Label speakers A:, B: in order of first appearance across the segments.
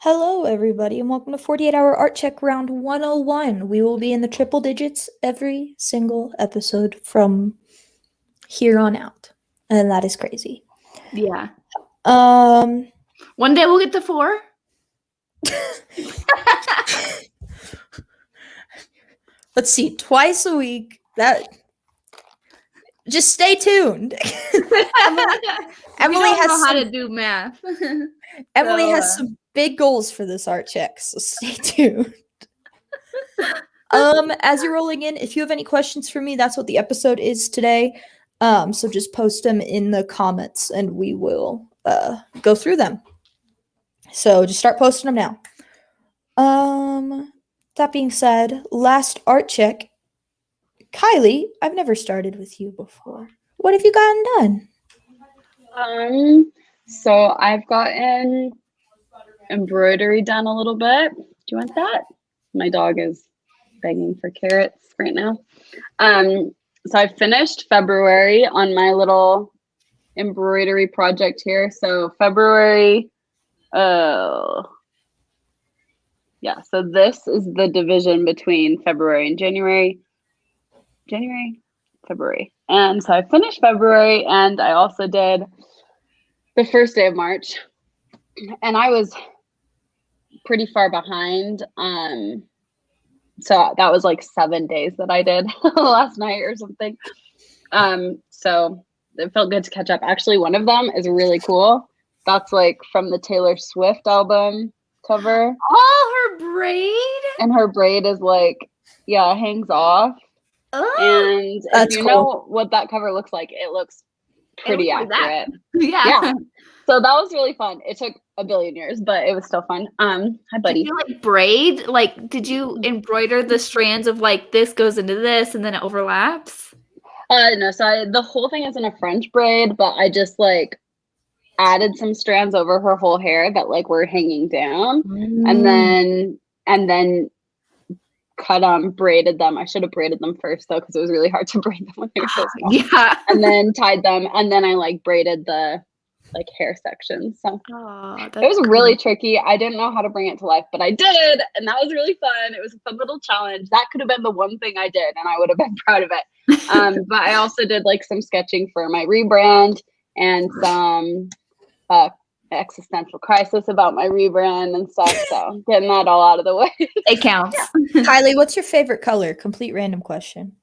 A: Hello, everybody, and welcome to 48-Hour Art Check Round 101. We will be in the triple digits every single episode from here on out, and that is crazy.
B: Yeah. One day we'll get to 4.
A: Let's see, twice a week. Just stay tuned.
B: Emily has know how to do math.
A: Emily has some big goals for this art check, so stay tuned. As you're rolling in, if you have any questions for me, that's what the episode is today. So just post them in the comments and we will go through them. So just start posting them now. That being said, last art check. Kylie, I've never started with you before. What have you gotten done?
C: So I've gotten embroidery done a little bit. Do you want that? My dog is begging for carrots right now. So I finished February on my little embroidery project here. So February, so this is the division between February and January, February. And so I finished February, and I also did the first day of March, and I was pretty far behind. So that was like 7 days that I did last night or something. So it felt good to catch up. Actually, one of them is really cool. That's like from the Taylor Swift album cover.
B: Oh, her braid?
C: And her braid is like, hangs off.
B: Oh,
C: and if you know what that cover looks like, it looks pretty accurate.
B: Yeah.
C: So that was really fun. It took a billion years, but it was still fun. Hi, buddy.
B: Did you like braid? Like, did you embroider the strands of like this goes into this and then it overlaps?
C: No. So the whole thing is in a French braid, but I just like added some strands over her whole hair that like were hanging down, and then braided them. I should have braided them first though, because it was really hard to braid them when they were so small.
B: Yeah.
C: And then tied them, and then I like braided the like hair section. So it was really tricky. I didn't know how to bring it to life, but I did, and that was really fun. It was a fun little challenge. That could have been the one thing I did, and I would have been proud of it. But I also did like some sketching for my rebrand and some existential crisis about my rebrand and stuff. So getting that all out of the way.
B: It counts.
A: Yeah. Kylie, what's your favorite color? Complete random question.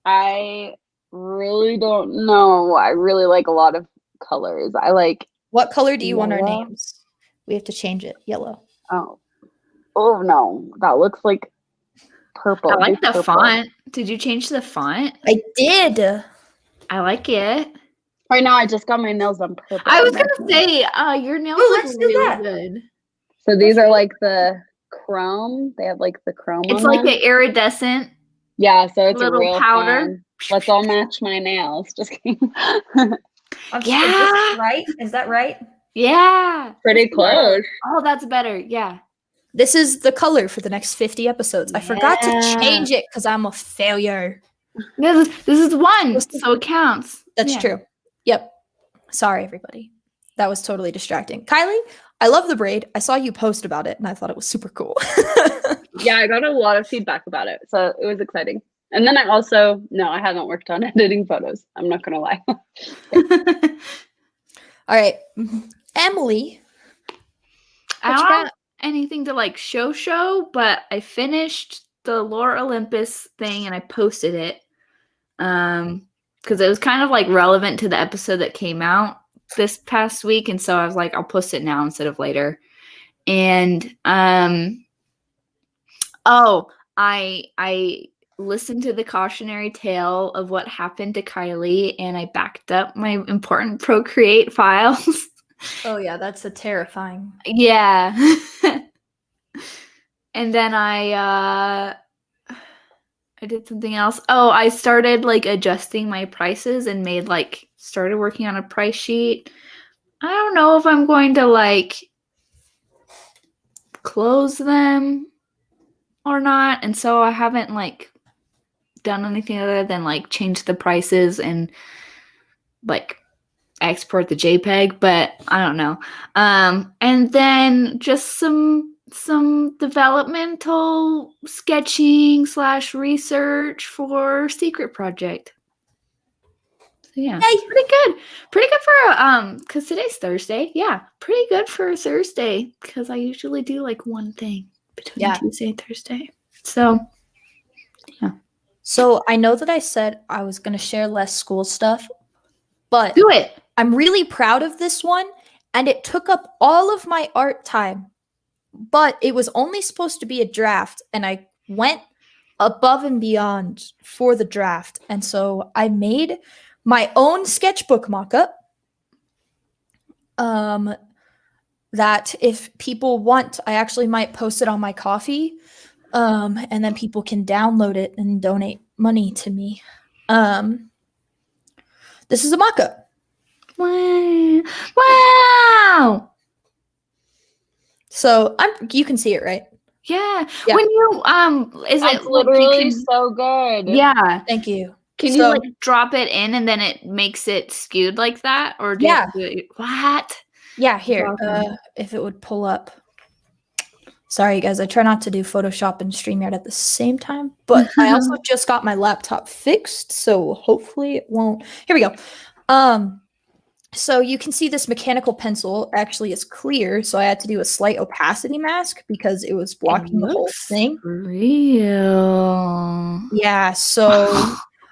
C: I really don't know. I really like a lot of colors. I like.
A: What color do you want our names? We have to change it. Yellow.
C: Oh no, that looks like purple.
B: I like the font. Did you change the font?
A: I did.
B: I like it.
C: Right now, I just got my nails done purple.
B: I was gonna say, your nails look really good.
C: So these are like the chrome. They have like the chrome.
B: It's like an iridescent.
C: Yeah, so it's
B: little
C: a real
B: powder.
C: Fun. Let's all match my nails. Just kidding.
A: Yeah. Right? Is that right?
B: Yeah.
C: Pretty close.
B: Oh, that's better. Yeah.
A: This is the color for the next 50 episodes. I forgot to change it because I'm a failure.
B: No, this is one, so it counts.
A: That's true. Yep. Sorry, everybody. That was totally distracting. Kylie, I love the braid. I saw you post about it, and I thought it was super cool.
C: Yeah, I got a lot of feedback about it, so it was exciting. And then I haven't worked on editing photos. I'm not going to lie.
A: All right. Emily.
B: I don't have anything to like show, but I finished the Lore Olympus thing and I posted it. Because it was kind of like relevant to the episode that came out this past week. And so I was like, I'll post it now instead of later. And I listened to the cautionary tale of what happened to Kiley, and I backed up my important Procreate files.
A: Oh yeah, that's a terrifying.
B: Yeah. And then I did something else. Oh, I started like adjusting my prices and started working on a price sheet. I don't know if I'm going to like close them or not. And so I haven't like done anything other than like change the prices and like export the JPEG, but I don't know. And then just some developmental sketching / research for secret project. So yeah, pretty good for because today's Thursday. Yeah, pretty good for a Thursday because I usually do like one thing between Tuesday and Thursday. So yeah.
A: So I know that I said I was going to share less school stuff, but
B: do it.
A: I'm really proud of this one, and it took up all of my art time, but it was only supposed to be a draft, and I went above and beyond for the draft. And so I made my own sketchbook mock-up that if people want, I actually might post it on my Ko-fi, and then people can download it and donate money to me. This is a mock-up.
B: Wow.
A: So you can see it, right?
B: Yeah. When you is
C: That's
B: it
C: literally so good.
B: Yeah.
A: Thank you.
B: Can you like drop it in and then it makes it skewed like that? Or do you have to do it? What?
A: Yeah, here. If it would pull up. Sorry, guys. I try not to do Photoshop and StreamYard at the same time, but I also just got my laptop fixed, so hopefully it won't. Here we go. So you can see this mechanical pencil actually is clear, so I had to do a slight opacity mask because it was blocking the whole thing.
B: Real.
A: Yeah, so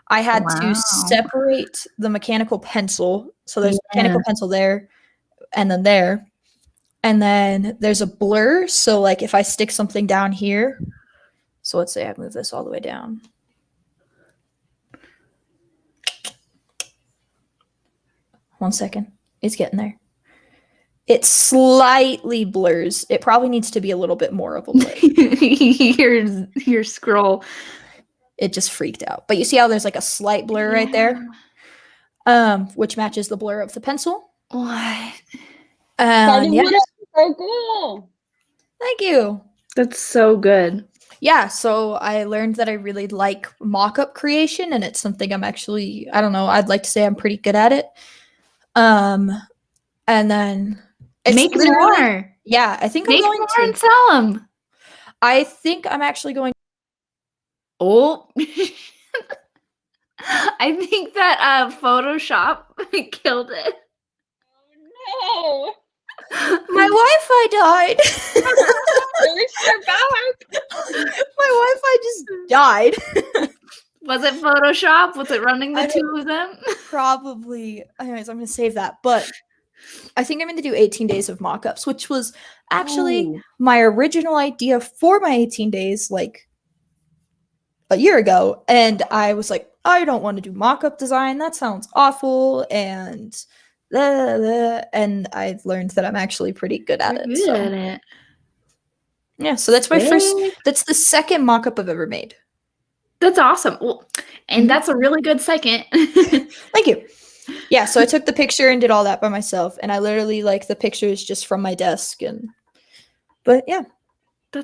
A: I had to separate the mechanical pencil. So there's a mechanical pencil there, and then there. And then there's a blur. So like if I stick something down here, so let's say I move this all the way down. One second. It's getting there. It slightly blurs. It probably needs to be a little bit more of a blur.
B: Your scroll.
A: It just freaked out. But you see how there's like a slight blur right there? Which matches the blur of the pencil.
B: What?
C: So cool.
A: Thank you.
B: That's so good.
A: Yeah, so I learned that I really like mock-up creation, and it's something I'm actually, I don't know, I'd like to say I'm pretty good at it. And then
B: make more.
A: Yeah, I think
B: make
A: I'm going
B: more
A: to
B: and sell them.
A: I think I'm actually going.
B: Oh, I think that Photoshop killed it.
C: Oh no!
A: My Wi-Fi died.
C: Really sure back.
A: My Wi-Fi just died.
B: Was it Photoshop? Was it running the two of them?
A: Probably. Anyways, I'm going to save that. But I think I'm going to do 18 days of mock-ups, which was actually my original idea for my 18 days, like a year ago. And I was like, I don't want to do mock-up design. That sounds awful. And I've learned that I'm actually pretty good at it.
B: Good at it.
A: Yeah, so that's my that's the second mock-up I've ever made.
B: That's awesome. Well, and that's a really good second.
A: Thank you. Yeah, so I took the picture and did all that by myself, and I literally the pictures just from my desk, but yeah,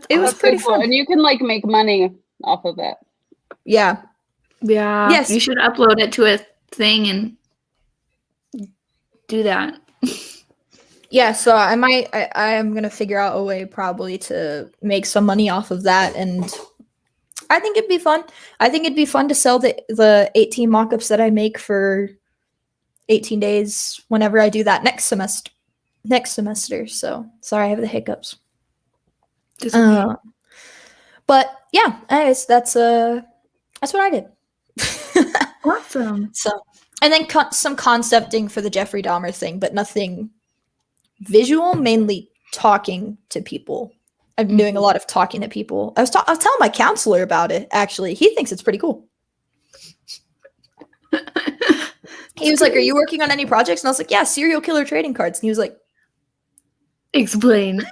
A: it was pretty fun.
C: And you can make money off of it.
A: Yeah.
B: Yes, you should upload it to a thing and do that.
A: Yeah, so I am gonna figure out a way probably to make some money off of that, and I think it'd be fun. I think it'd be fun to sell the 18 mock-ups that I make for 18 days whenever I do that next semester. So sorry, I have the hiccups. But yeah, anyways, that's what I did.
B: Awesome.
A: So, and then some concepting for the Jeffrey Dahmer thing, but nothing visual, mainly talking to people. I've been doing a lot of talking to people. I was telling my counselor about it, actually. He thinks it's pretty cool. He was like, are you working on any projects? And I was like, yeah, serial killer trading cards. And he was like,
B: explain.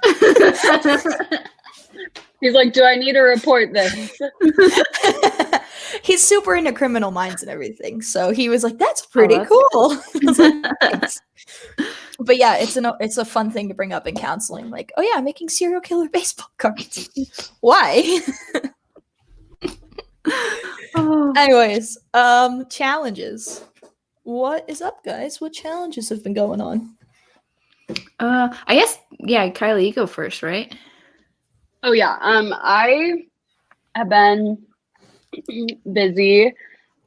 C: He's like, do I need to report this?
A: He's super into Criminal Minds and everything. So he was like, that's pretty cool. I was like, thanks. But yeah, it's a fun thing to bring up in counseling. Like, oh yeah, I'm making serial killer baseball cards. Why? Anyways, challenges. what is up, guys? What challenges have been going on?
B: I guess, yeah, Kylie, you go first, right?
C: Oh yeah. I have been busy.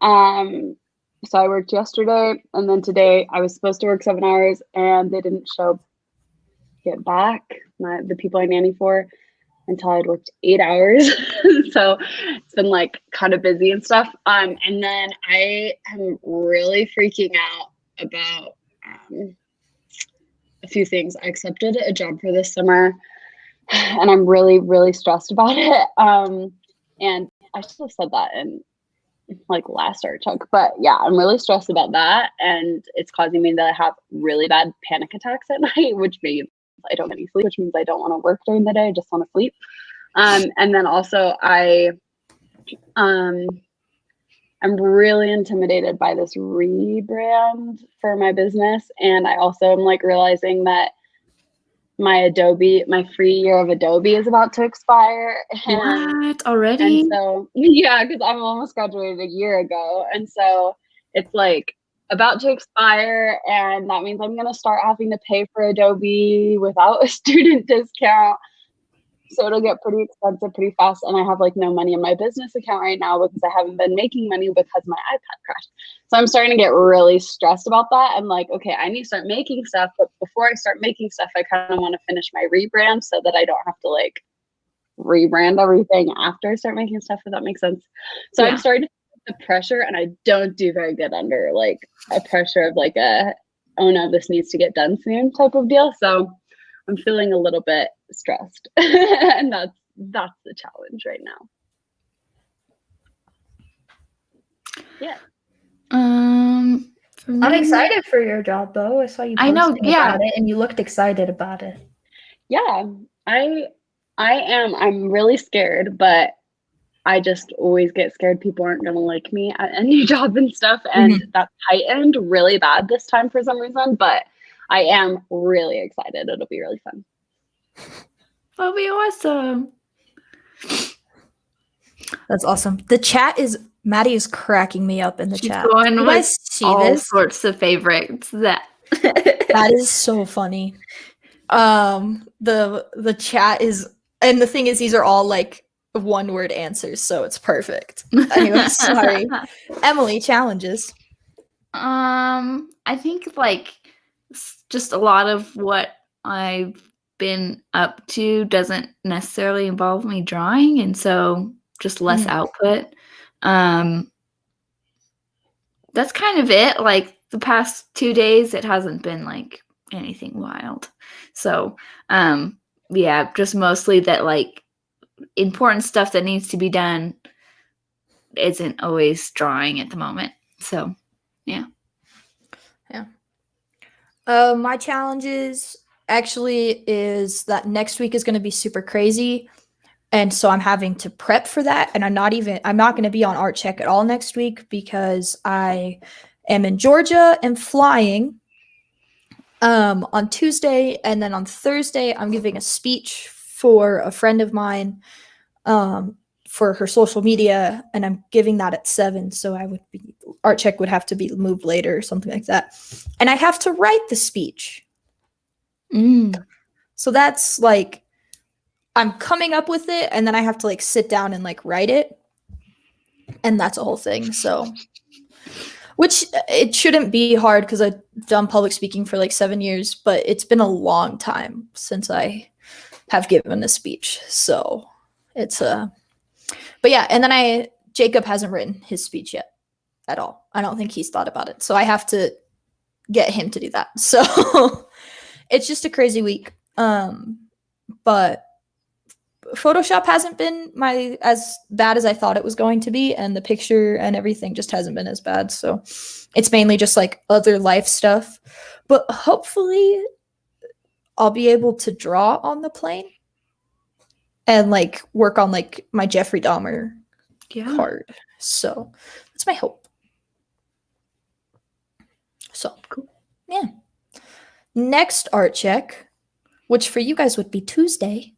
C: So I worked yesterday, and then today I was supposed to work 7 hours, and they didn't get back, the people I nanny for, until I'd worked 8 hours. So it's been like kind of busy and stuff. And then I am really freaking out about a few things. I accepted a job for this summer, and I'm really, really stressed about it. And I should have said that in like last ArtCheck, but yeah, I'm really stressed about that, and it's causing me to have really bad panic attacks at night, which means I don't get any sleep, which means I don't want to work during the day. I just want to sleep. And then also I'm really intimidated by this rebrand for my business, and I also am like realizing that my free year of Adobe is about to expire.
B: What, already?
C: And so, yeah, because I'm almost graduated a year ago. And so it's like about to expire. And that means I'm going to start having to pay for Adobe without a student discount. So it'll get pretty expensive pretty fast. And I have like no money in my business account right now because I haven't been making money because my iPad crashed. So I'm starting to get really stressed about that. I'm like, okay, I need to start making stuff. But before I start making stuff, I kind of want to finish my rebrand so that I don't have to like rebrand everything after I start making stuff, if that makes sense. So yeah. I'm starting to feel the pressure, and I don't do very good under like a pressure of like oh no, this needs to get done soon type of deal. So I'm feeling a little bit stressed. And that's the challenge right now. Yeah.
A: I'm excited for your job though. I saw you posting about it and you looked excited about it.
C: Yeah, I am. I'm really scared, but I just always get scared people aren't going to like me at any job and stuff. And that's heightened really bad this time for some reason, but I am really excited. It'll be really fun.
B: That'll be awesome.
A: That's awesome. The chat Maddie is cracking me up in the chat.
B: You guys see all sorts of favorites. That
A: is so funny. The chat is, and the thing is, these are all like one-word answers, so it's perfect. Anyway, sorry. Emily, challenges.
B: I think like just a lot of what I've been up to doesn't necessarily involve me drawing, and so just less output. That's kind of it. Like the past 2 days, it hasn't been like anything wild. So, yeah, just mostly that like important stuff that needs to be done isn't always drawing at the moment. So, yeah.
A: Yeah. My challenges actually is that next week is going to be super crazy. And so I'm having to prep for that. And I'm not going to be on ArtCheck at all next week because I am in Georgia and flying on Tuesday. And then on Thursday, I'm giving a speech for a friend of mine for her social media. And I'm giving that at 7. So ArtCheck would have to be moved later or something like that. And I have to write the speech. So that's like, I'm coming up with it, and then I have to like sit down and like write it, and that's a whole thing. So, which it shouldn't be hard because I've done public speaking for like 7 years, but it's been a long time since I have given a speech. So it's but yeah, and then Jacob hasn't written his speech yet at all. I don't think he's thought about it, so I have to get him to do that. So it's just a crazy week. But Photoshop hasn't been as bad as I thought it was going to be, and the picture and everything just hasn't been as bad. So it's mainly just like other life stuff. But hopefully I'll be able to draw on the plane and like work on like my Jeffrey Dahmer card. So that's my hope. So cool. Yeah. Next ArtCheck, which for you guys would be Tuesday.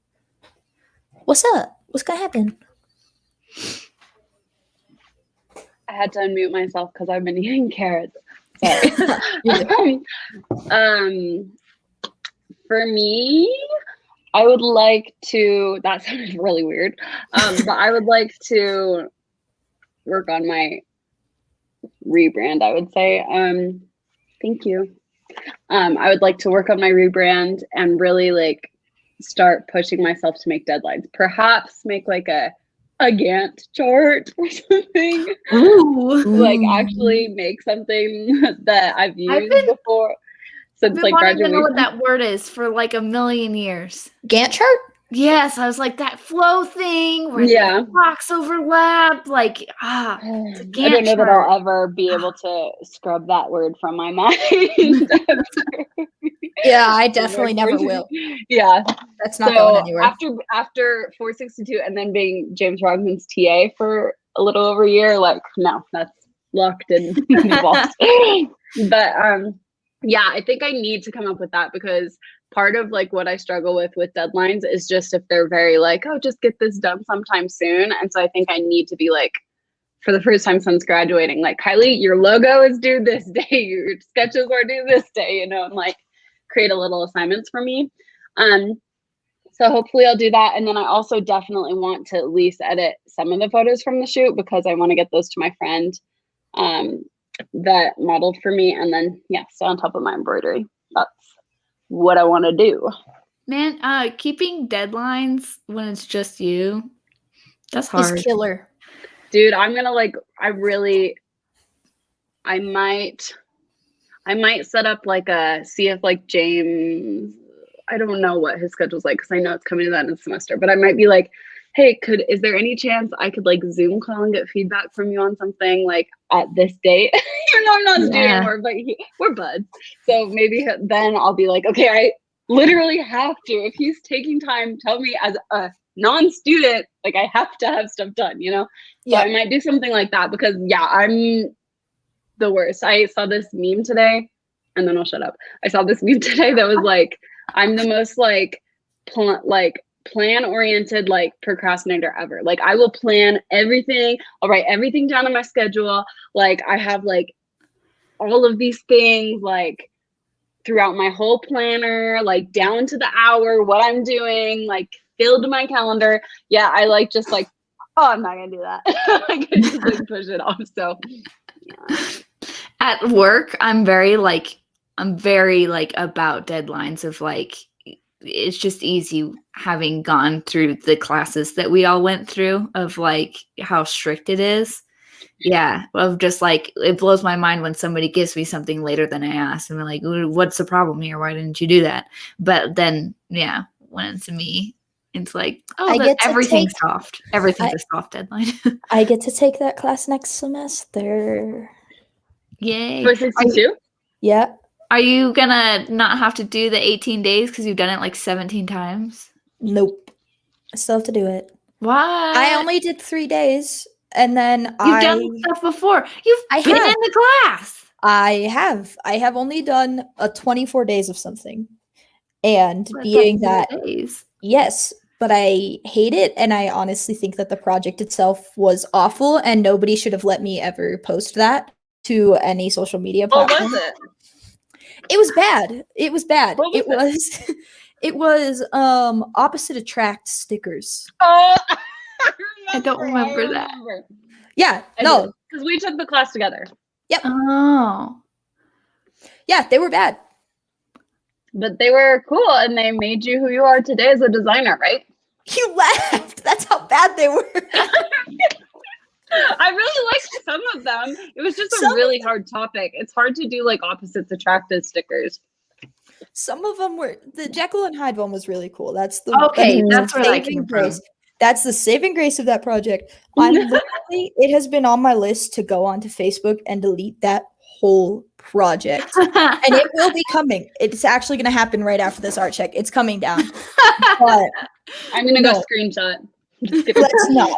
A: What's up? What's gonna happen?
C: I had to unmute myself because I've been eating carrots. Sorry. For me, I would like to, that sounded really weird, but I would like to work on my rebrand, I would say. Thank you. I would like to work on my rebrand and really like start pushing myself to make deadlines. Perhaps make like a Gantt chart or something.
B: Ooh.
C: Like actually make something that I've used before since like
B: graduation. I don't know what
C: graduation.
B: that word is for like a million years.
A: Gantt chart?
B: Yes, I was like that flow thing where the blocks overlap. Like,
C: I don't know that I'll ever be able to scrub that word from my mind.
A: Yeah, I definitely never will.
C: Yeah,
A: that's not going anywhere.
C: After 462 and then being James Robinson's TA for a little over a year, like no, that's locked in the vault. But yeah, I think I need to come up with that because part of like what I struggle with deadlines is just if they're very like, oh, just get this done sometime soon. And so I think I need to be like, for the first time since graduating, like, Kylie, your logo is due this day, your sketches are due this day, you know, and like create a little assignments for me. So hopefully I'll do that. And then I also definitely want to at least edit some of the photos from the shoot because I want to get those to my friend that modeled for me. And then, yeah, stay on top of my embroidery. That's what I want to do.
B: Man, keeping deadlines when it's just you, that's hard.
A: It's killer.
C: Dude, I'm gonna like, I might set up like see if like James, I don't know what his schedule's like because I know it's coming to that in the semester, but I might be like, hey, is there any chance I could like Zoom call and get feedback from you on something like at this date? You know, I'm not a student anymore, but we're buds. So maybe then I'll be like, okay, I literally have to. If he's taking time, tell me as a non-student, like I have to have stuff done, you know? Yeah. So I might do something like that because I'm the worst. I saw this meme today and then I'll shut up. I saw this meme today that was like, I'm the most like plan-oriented like procrastinator ever. Like I will plan everything. I'll write everything down on my schedule. Like I have like all of these things like throughout my whole planner, like down to the hour, what I'm doing, like filled my calendar. Yeah, I like just like, oh, I'm not gonna do that. Like I just like push it off. So yeah.
B: At work, I'm very like about deadlines of like, it's just easy having gone through the classes that we all went through of like how strict it is. Yeah, of just like, it blows my mind when somebody gives me something later than I asked and I'm like, what's the problem here? Why didn't you do that? But then, yeah, when it's me, it's like, oh, everything's soft. Everything's a soft deadline.
A: I get to take that class next semester.
B: Yay.
C: 462?
A: Yeah.
B: Are you gonna not have to do the 18 days because you've done it like 17 times?
A: Nope. I still have to do it.
B: Why?
A: I only did 3 days, and then
B: You've done stuff before. You've been in the class.
A: I have only done 24 days of something, and being that
B: days.
A: Yes, but I hate it, and I honestly think that the project itself was awful, and nobody should have let me ever post that to any social media platform.
C: What was it?
A: It was bad. It was bad.
C: What was
A: It was opposite attract stickers.
C: Oh,
B: I don't remember that.
A: Yeah, no,
C: because we took the class together.
A: Yep.
B: Oh.
A: Yeah, they were bad.
C: But they were cool, and they made you who you are today as a designer, right?
A: You laughed. That's how bad they were.
C: I really liked some of them. It was just a really hard topic. It's hard to do like opposites attractive stickers.
A: Some of them were, the Jekyll and Hyde one was really cool. That's the
B: that's where that came from.
A: That's the saving grace of that project. I'm literally, it has been on my list to go onto Facebook and delete that whole project. And it will be coming. It's actually going to happen right after this art check. It's coming down. But
C: I'm going to go screenshot.
A: Let's not.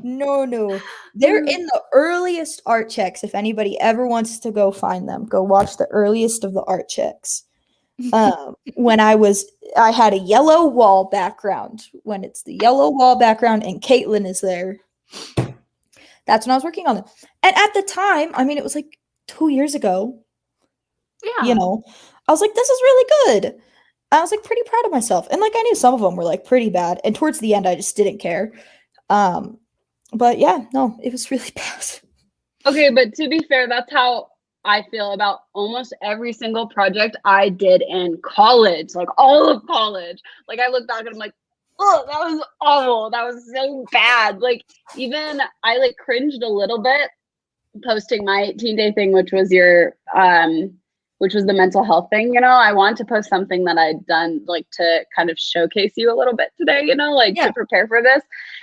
A: No.
B: No.
A: They're in the earliest art checks. If anybody ever wants to go find them, go watch the earliest of the art checks. When I had a yellow wall background. When it's the yellow wall background and Caitlin is there, That's when I was working on it. And at the time, I mean, it was like 2 years ago.
B: Yeah.
A: You know, I was like, this is really good. I was like pretty proud of myself. And like I knew some of them were like pretty bad. And towards the end, I just didn't care. But yeah, no, it was really bad.
C: Okay, but to be fair, that's how I feel about almost every single project I did in college, like all of college. Like I look back and I'm like, oh, that was awful. That was so bad. Like even I like cringed a little bit posting my 18-day thing, which was the mental health thing. You know, I wanted to post something that I'd done like to kind of showcase you a little bit today, you know, like to prepare for this.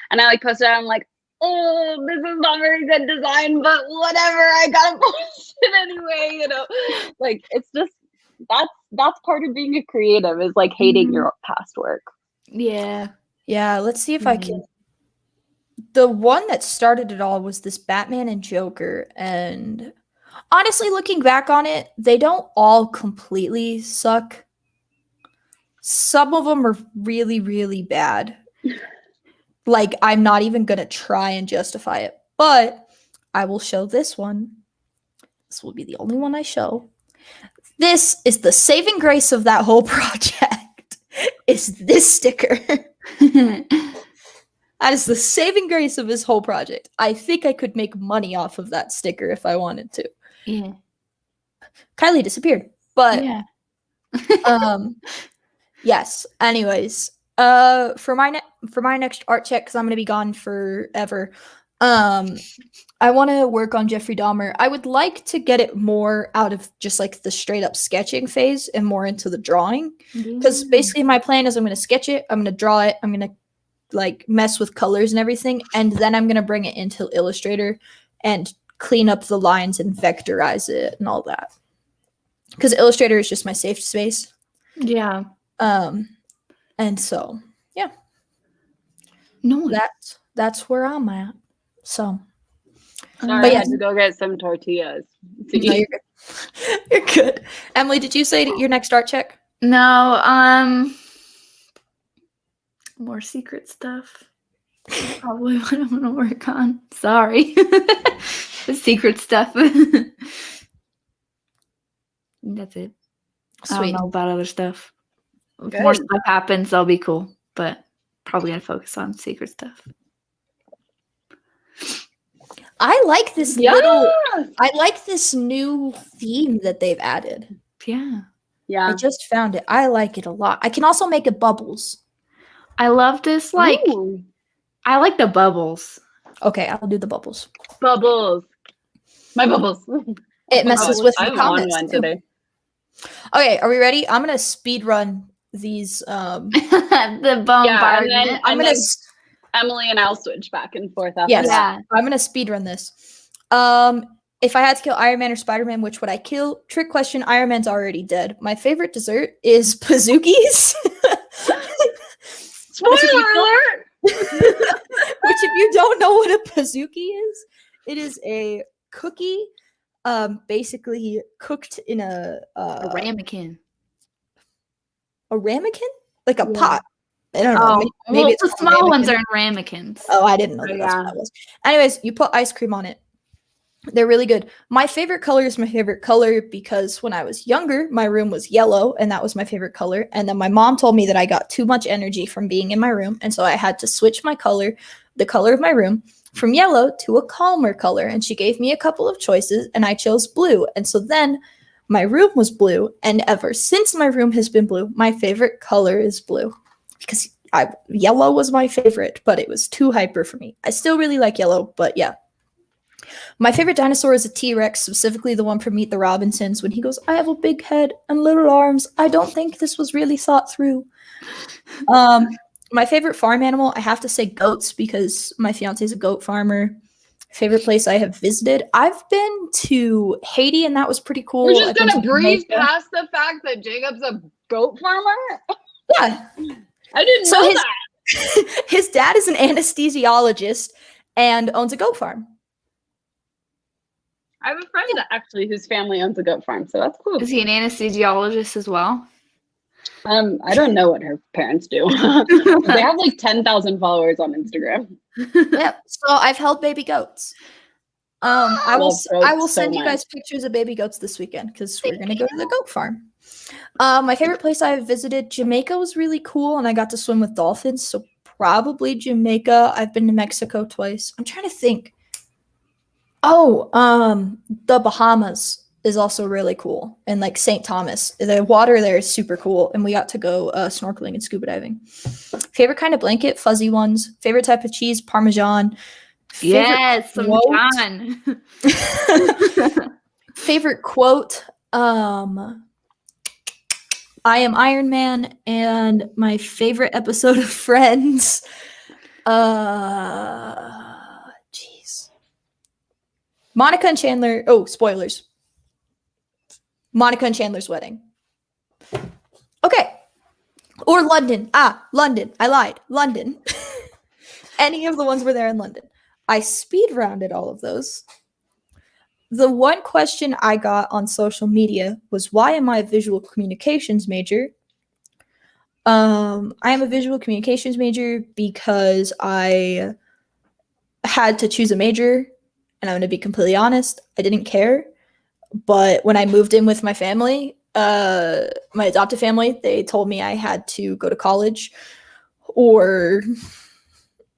C: And I like posted it, I'm like, oh, this is not very good design, but whatever, I gotta post it anyway, you know. Like it's just that's part of being a creative, is like hating your past work.
B: Yeah.
A: Yeah, let's see if I can. The one that started it all was this Batman and Joker, and honestly, looking back on it, they don't all completely suck. Some of them are really, really bad. Like, I'm not even gonna try and justify it, but I will show this one. This will be the only one I show. This is the saving grace of that whole project. Is this sticker. That is the saving grace of this whole project. I think I could make money off of that sticker if I wanted to.
B: Yeah.
A: Kylie disappeared, but
B: yeah.
A: Yes. Anyways, for my next art check, because I'm gonna be gone forever. I want to work on Jeffrey Dahmer. I would like to get it more out of just like the straight up sketching phase and more into the drawing. Because basically my plan is I'm gonna sketch it, I'm gonna draw it, I'm gonna like mess with colors and everything, and then I'm gonna bring it into Illustrator and clean up the lines and vectorize it and all that. Because Illustrator is just my safe space.
B: Yeah.
A: And so yeah.
B: No.
A: That's where I'm at. So
C: sorry, I had to go get some tortillas.
A: No, you're good. You're good. Emily, did you say your next art check?
B: No, more secret stuff. Probably what I'm gonna work on. Sorry. The secret stuff. That's it.
A: Sweet.
B: I don't know about other stuff. If
A: Good.
B: more stuff happens, that'll be cool. But probably gonna focus on secret stuff.
A: I like this I like this new theme that they've added.
B: Yeah.
C: Yeah.
A: I just found it. I like it a lot. I can also make it bubbles.
B: I love this, like,
C: Ooh.
B: I like the bubbles.
A: Okay, I'll do the bubbles.
C: Bubbles. My bubbles.
A: It messes with the
C: I'm on
A: comments
C: one
A: too.
C: today.
A: Okay, are we ready? I'm gonna speed run these.
B: The bombardment.
A: I'm gonna.
C: Emily and I'll switch back and forth after
A: Yes,
C: that.
A: I'm gonna speed run this. If I had to kill Iron Man or Spider-Man, which would I kill? Trick question. Iron Man's already dead. My favorite dessert is Pazookies.
C: Spoiler alert!
A: Which, if you don't know what a Pazookie is, it is a cookie, basically cooked in a
B: ramekin.
A: A ramekin? Like a pot. I don't know.
B: Oh,
A: maybe
B: well,
A: it's
B: the small ones are in ramekins.
A: Oh, I didn't know that's what that was. Anyways, you put ice cream on it. They're really good. My favorite color is my favorite color because when I was younger, my room was yellow, and that was my favorite color. And then my mom told me that I got too much energy from being in my room, and so I had to switch my color, the color of my room, from yellow to a calmer color. And she gave me a couple of choices, and I chose blue. And so then my room was blue, and ever since my room has been blue, my favorite color is blue. Because yellow was my favorite, but it was too hyper for me. I still really like yellow, but yeah. My favorite dinosaur is a T-Rex, specifically the one from Meet the Robinsons, when he goes, I have a big head and little arms. I don't think this was really thought through. My favorite farm animal, I have to say goats, because my fiance is a goat farmer. Favorite place I have visited, I've been to Haiti, and that was pretty cool.
C: We're just gonna breeze past the fact that Jacob's a goat farmer?
A: Yeah.
C: I didn't know that.
A: His dad is an anesthesiologist and owns a goat farm.
C: I have a friend that actually whose family owns a goat farm, so that's cool.
B: Is he an anesthesiologist as well?
C: I don't know what her parents do. They have like 10,000 followers on Instagram.
A: Yep. So I've held baby goats. I will
C: so
A: send you
C: much.
A: guys pictures of baby goats this weekend because we're gonna go to the goat farm. My favorite place I've visited, Jamaica, was really cool, and I got to swim with dolphins. So probably Jamaica. I've been to Mexico twice. I'm trying to think. Oh, the Bahamas is also really cool, and like St. Thomas. The water there is super cool, and we got to go snorkeling and scuba diving. Favorite kind of blanket, fuzzy ones. Favorite type of cheese, Parmesan.
B: Yes, some John.
A: Favorite quote, I am Iron Man, and my favorite episode of Friends. Jeez. Monica and Chandler. Oh, spoilers. Monica and Chandler's wedding. Okay. Or London. London. I lied. London. Any of the ones where they're in London. I speed rounded all of those. The one question I got on social media was, why am I a visual communications major? I am a visual communications major because I had to choose a major, and I'm going to be completely honest, I didn't care. But when I moved in with my family, my adopted family, they told me I had to go to college, or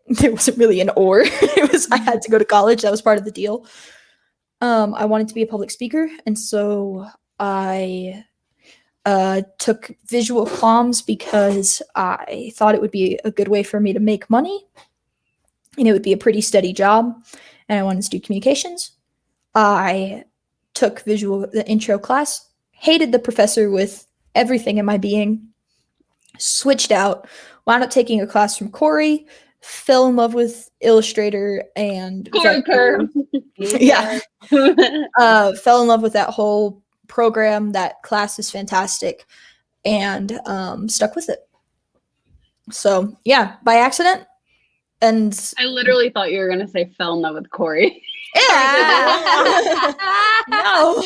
A: there wasn't really an or. It was I had to go to college. That was part of the deal. I wanted to be a public speaker, and so I took visual comms because I thought it would be a good way for me to make money, and it would be a pretty steady job, and I wanted to do communications. I took the intro class, hated the professor with everything in my being, switched out, wound up taking a class from Corey, fell in love with Illustrator and
C: Corker.
A: Yeah. Fell in love with that whole program. That class is fantastic, and stuck with it. So yeah, by accident. And
C: I literally thought you were gonna say fell in love with Corey.
A: Yeah. No.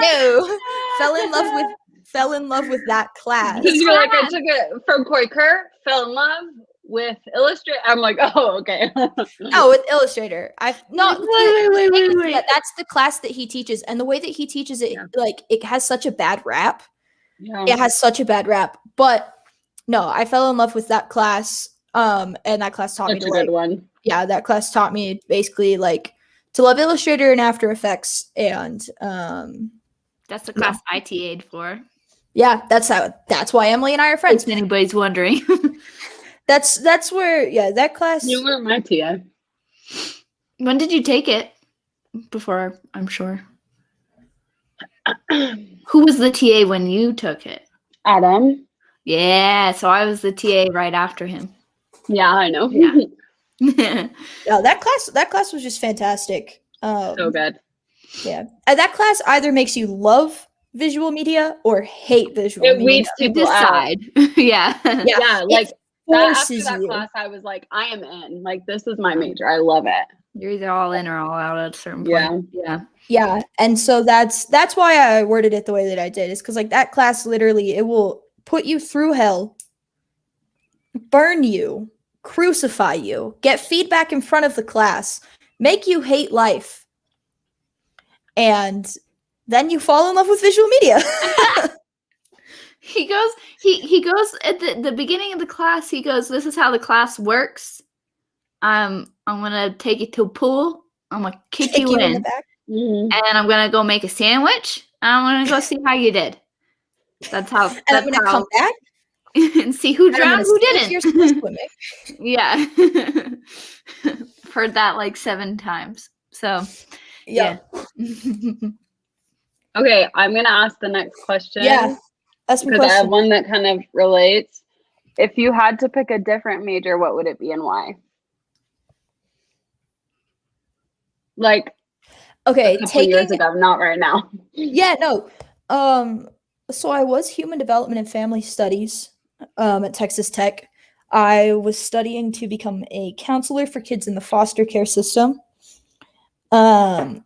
A: No. Fell in love with that class.
C: Because you're like, I took it from Corey Kerr, fell in love with Illustrator. I'm like, oh, okay.
A: No, with Illustrator. Wait.
B: Wait.
A: That's the class that he teaches, and the way that he teaches it, like, it has such a bad rap.
C: Yeah.
A: It has such a bad rap. But no, I fell in love with that class. And that class taught me
C: Such a good one.
A: Yeah, that class taught me basically like to love Illustrator and After Effects, and
B: that's the class I TA'd for.
A: Yeah, that's why Emily and I are friends.
B: If anybody's wondering.
A: That's where that class.
C: You were my TA.
B: When did you take it? Before, I'm sure. Who was the TA when you took it?
C: Adam.
B: Yeah, so I was the TA right after him.
C: Yeah, I know.
B: Yeah.
A: Yeah, that class was just fantastic.
C: So good.
A: Yeah, that class either makes you love visual media or hate visual media.
C: It weeds people
B: decide.
C: Yeah.
B: Yeah.
C: Like after that
A: you.
C: class, I was like, I am in. Like, this is my major. I love it.
B: You're either all in or all out at a certain point.
A: Yeah. And so that's why I worded it the way that I did, is because like that class literally, it will put you through hell, burn you, crucify you, get feedback in front of the class, make you hate life, and then you fall in love with visual media.
B: He goes at the beginning of the class, he goes, this is how the class works. I'm gonna take you to a pool, I'm gonna kick you in
A: the back.
C: Mm-hmm.
B: And I'm gonna go make a sandwich, and I'm gonna go see how you did. That's how.
A: And I'm gonna come back
B: and see who drowned, who didn't. Yeah. Heard that like 7 times. So yeah.
C: Okay, I'm gonna ask the next question.
A: Yeah, that's my question.
C: I have one that kind of relates. If you had to pick a different major, what would it be and why? Like,
A: okay,
C: a couple years ago, not right now.
A: Yeah, no. So I was human development and family studies at Texas Tech. I was studying to become a counselor for kids in the foster care system. But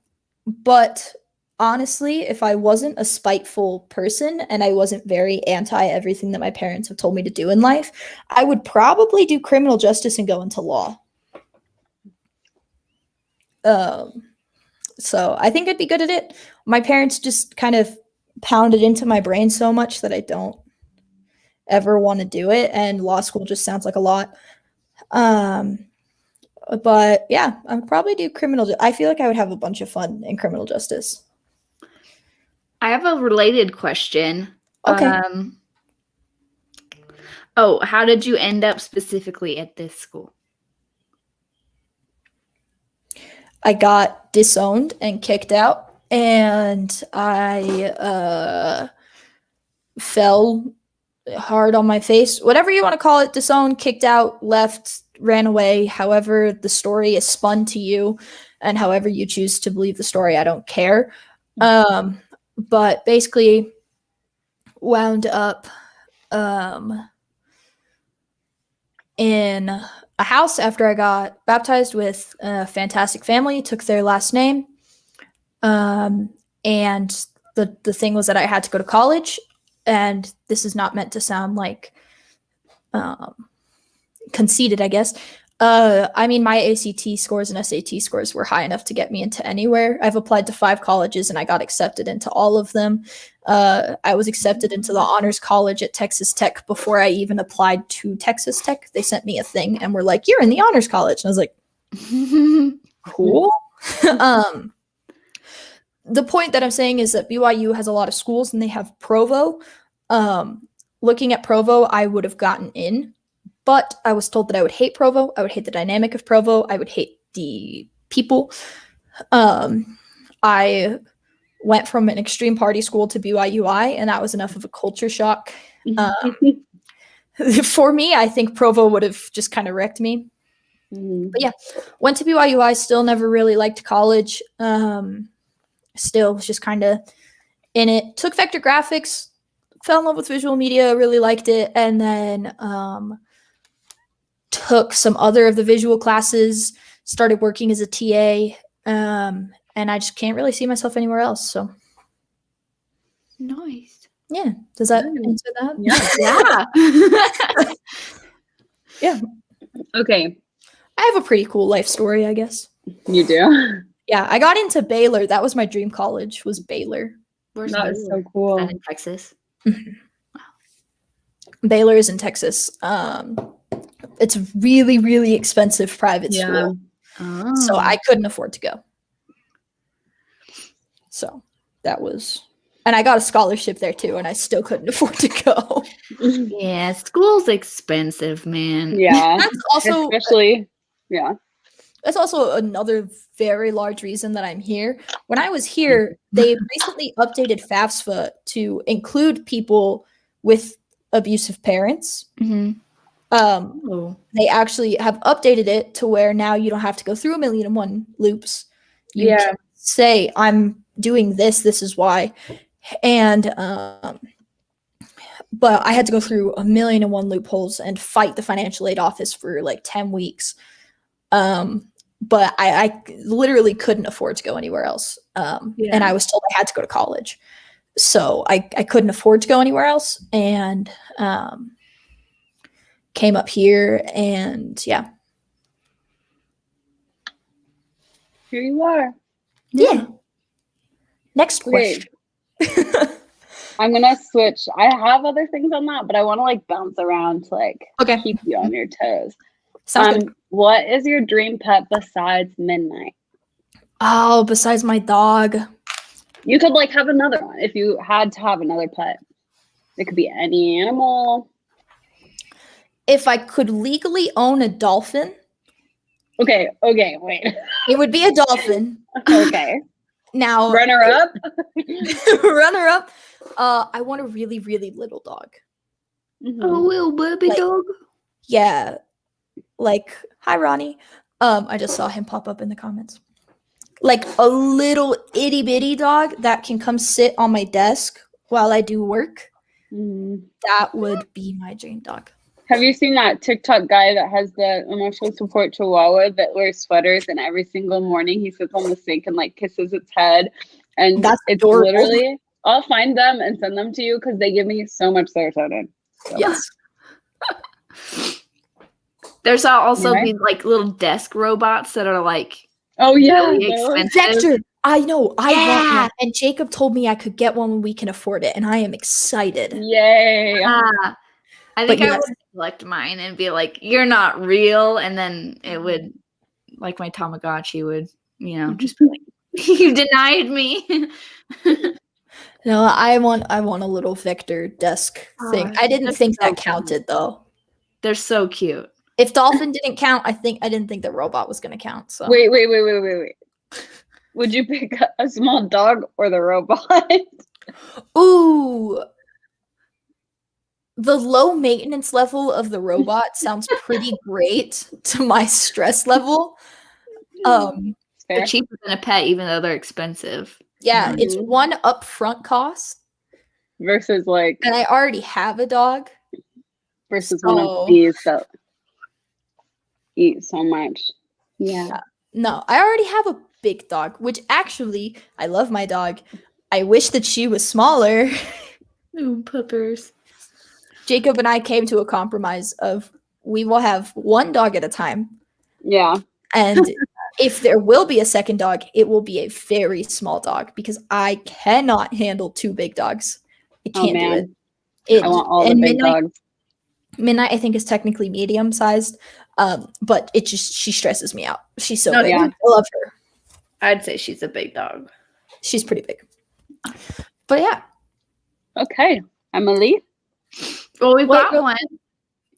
A: honestly, if I wasn't a spiteful person and I wasn't very anti everything that my parents have told me to do in life, I would probably do criminal justice and go into law. So I think I'd be good at it. My parents just kind of pounded into my brain so much that I don't ever want to do it, and law school just sounds like a lot. But yeah, I'd probably do I feel like I would have a bunch of fun in criminal justice.
B: I have a related question.
A: Okay.
B: How did you end up specifically at this school?
A: I got disowned and kicked out, and I fell hard on my face. Whatever you want to call it, disowned, kicked out, left, ran away, however the story is spun to you, and however you choose to believe the story, I don't care. But basically wound up in a house after I got baptized with a fantastic family, took their last name. And the thing was that I had to go to college, and this is not meant to sound like conceited, I guess. I mean, my ACT scores and SAT scores were high enough to get me into anywhere. I've applied to 5 colleges and I got accepted into all of them. I was accepted into the honors college at Texas Tech before I even applied to Texas Tech. They sent me a thing and were like, "You're in the honors college." And I was like, cool. The point that I'm saying is that BYU has a lot of schools and they have Provo. Looking at Provo, I would have gotten in. But I was told that I would hate Provo. I would hate the dynamic of Provo. I would hate the people. I went from an extreme party school to BYUI, and that was enough of a culture shock. For me, I think Provo would have just kind of wrecked me. But yeah, went to BYUI, still never really liked college. Still was just kind of in it. Took vector graphics, fell in love with visual media, really liked it, and then took some other of the visual classes, started working as a TA, and I just can't really see myself anywhere else. So
B: nice.
A: Yeah. Does that answer that?
C: Yeah. Okay.
A: I have a pretty cool life story, I guess.
C: You do?
A: Yeah, I got into Baylor. That was my dream college, was Baylor.
B: Where's
C: That
B: Baylor?
C: is so cool.
B: Is that in Texas?
A: Mm-hmm. Baylor is in Texas. It's a really, really expensive private school.
B: Oh.
A: So I couldn't afford to go. So that was, and I got a scholarship there too, and I still couldn't afford to go.
B: Yeah, school's expensive, man.
C: Yeah.
A: That's also,
C: especially, yeah.
A: That's also another very large reason that I'm here. When I was here, they recently updated FAFSA to include people with abusive parents.
B: Mm-hmm.
A: They actually have updated it to where now you don't have to go through 1,000,001 loops. You can say, I'm doing this, this is why. And but I had to go through 1,000,001 loopholes and fight the financial aid office for like 10 weeks. But I literally couldn't afford to go anywhere else. And I was told I had to go to college. So I couldn't afford to go anywhere else. And came up here, and yeah.
C: Here you are.
A: Yeah. Next question.
C: I'm gonna switch. I have other things on that, but I want to like bounce around to like keep you on your toes.
A: Sounds good.
C: What is your dream pet besides Midnight?
A: Oh, besides my dog.
C: You could like have another one if you had to have another pet. It could be any animal.
A: If I could legally own a dolphin.
C: Okay, wait.
A: It would be a dolphin.
C: Okay.
A: Now,
C: runner up.
A: Runner up. I want a really, really little dog.
B: Mm-hmm. A little baby dog.
A: Yeah. Like, hi Ronnie. I just saw him pop up in the comments. Like a little itty bitty dog that can come sit on my desk while I do work. Mm-hmm. That would be my dream dog.
C: Have you seen that TikTok guy that has the emotional support chihuahua that wears sweaters, and every single morning he sits on the sink and like kisses its head And
A: That's
C: it's
A: adorable.
C: literally, I'll find them and send them to you because they give me so much serotonin. So.
A: Yes.
B: There's also
C: Anyway.
B: these like little desk robots that are like
C: Oh yeah,
B: really expensive.
A: Vector. I know. I want
B: Yeah.
A: one. And Jacob told me I could get one when we can afford it, and I am excited.
C: Yay.
B: I think
A: But
B: I
A: yes.
B: would select mine and be like, "You're not real," and then it would, like my Tamagotchi would, just be like, "You denied me."
A: No, I want a little Vector desk thing. I didn't
B: they're
A: think
B: so
A: that counted though.
B: They're so cute.
A: If Dolphin didn't count, I didn't think the robot was gonna count. So
C: Wait. Would you pick a small dog or the robot?
A: Ooh. The low maintenance level of the robot sounds pretty great to my stress level.
B: They're cheaper than a pet, even though they're expensive.
A: Yeah, it's one upfront cost
C: versus like,
A: and I already have a dog.
C: Versus one of these that eat so much. Yeah.
A: No, I already have a big dog, which actually I love my dog. I wish that she was smaller.
B: Ooh, puppers.
A: Jacob and I came to a compromise of we will have one dog at a time.
C: Yeah.
A: And if there will be a second dog, it will be a very small dog because I cannot handle two big dogs. I can't do it.
C: I want all the big dogs.
A: Midnight, I think, is technically medium sized, but she stresses me out. She's so big.
C: Yeah.
A: I love her.
B: I'd say she's a big dog.
A: She's pretty big. But yeah.
C: Okay. Emily?
B: Well, we've got one.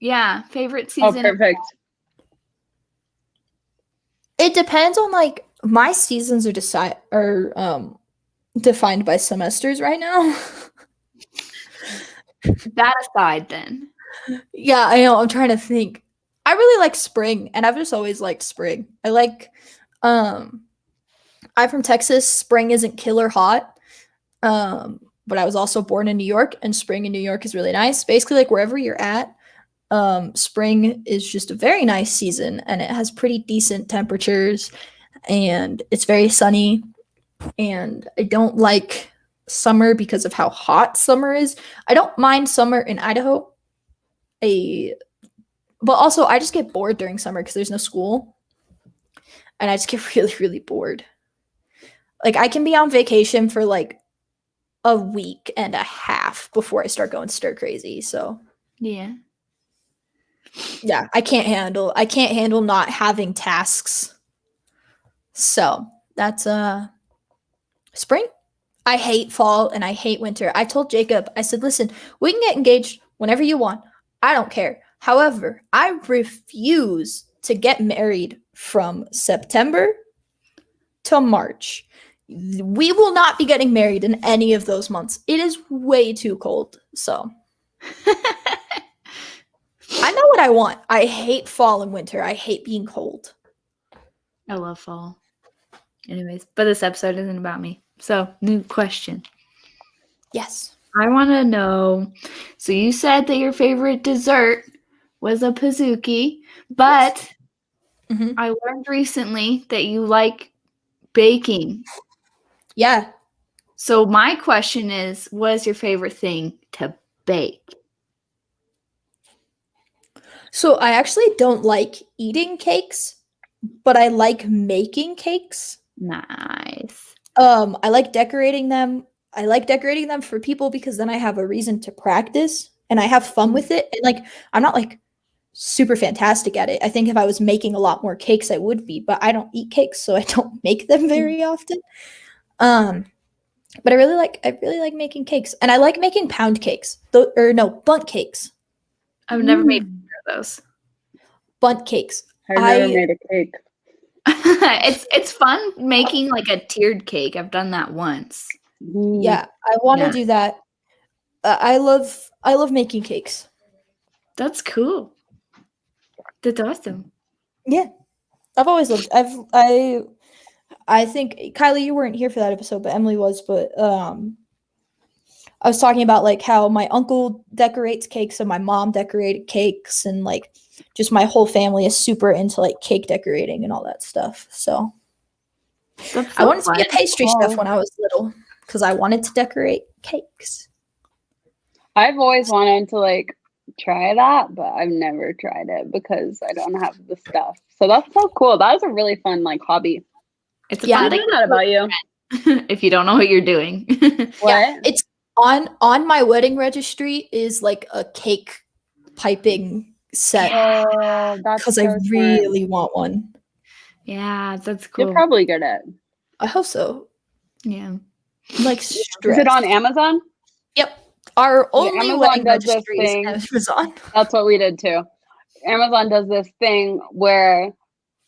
B: Yeah. Favorite season.
C: Oh, perfect.
A: It depends on like my seasons are defined by semesters right now.
B: That aside, then.
A: Yeah, I know. I'm trying to think. I really like spring, and I've just always liked spring. I like I'm from Texas. Spring isn't killer hot. But I was also born in New York, and spring in New York is really nice. Basically, like wherever you're at, spring is just a very nice season, and it has pretty decent temperatures, and it's very sunny. And I don't like summer because of how hot summer is. I don't mind summer in Idaho. But also I just get bored during summer because there's no school, and I just get really, really bored. Like I can be on vacation for like a week and a half before I start going stir crazy. So
B: yeah,
A: I can't handle not having tasks. So that's spring. I hate fall and I hate winter. I told Jacob, I said, listen, we can get engaged whenever you want. I don't care. However, I refuse to get married from September to March. We will not be getting married in any of those months. It is way too cold. So I know what I want. I hate fall and winter. I hate being cold.
B: I love fall. Anyways, but this episode isn't about me. So, new question.
A: Yes.
B: I want to know. So, you said that your favorite dessert was a pizookie, but
A: Mm-hmm.
B: I learned recently that you like baking.
A: Yeah.
B: So, my question is, what is your favorite thing to bake?
A: So, I actually don't like eating cakes, but I like making cakes.
B: Nice.
A: I like decorating them. I like decorating them for people because then I have a reason to practice and I have fun with it. And like, I'm not like super fantastic at it. I think if I was making a lot more cakes, I would be, but I don't eat cakes, so I don't make them very often. But I really like making cakes, and I like making pound cakes. Bundt cakes.
B: I've never made those.
A: Bundt cakes.
C: I've never made a cake.
B: It's fun making like a tiered cake. I've done that once.
A: Yeah, I want to do that. I love making cakes.
B: That's cool. That's awesome.
A: Yeah, I've always loved. I think Kylie, you weren't here for that episode, but Emily was. But I was talking about like how my uncle decorates cakes and my mom decorated cakes, and like just my whole family is super into like cake decorating and all that stuff. So
B: That's
A: I
B: so
A: wanted to be a
B: fun.
A: pastry chef when I was little because I wanted to decorate cakes.
C: I've always wanted to like try that, but I've never tried it because I don't have the stuff. So that's so cool. That was a really fun like hobby.
B: It's a
A: Yeah,
B: fun
C: I
B: thing
C: didn't know that about you.
B: if you don't know what you're doing.
C: What?
A: Yeah, it's on my wedding registry is like a cake piping set
C: Oh, that's
A: because
C: so
A: I
C: smart.
A: really want one.
B: Yeah, that's cool.
C: You're probably good at it.
A: I hope so.
B: Yeah.
A: I'm like
C: Is
A: stressed.
C: it on Amazon?
A: Yep. Our
C: Yeah,
A: only
C: Amazon
A: wedding
C: does this
A: registry is
C: thing.
A: Amazon.
C: That's what we did too. Amazon does this thing where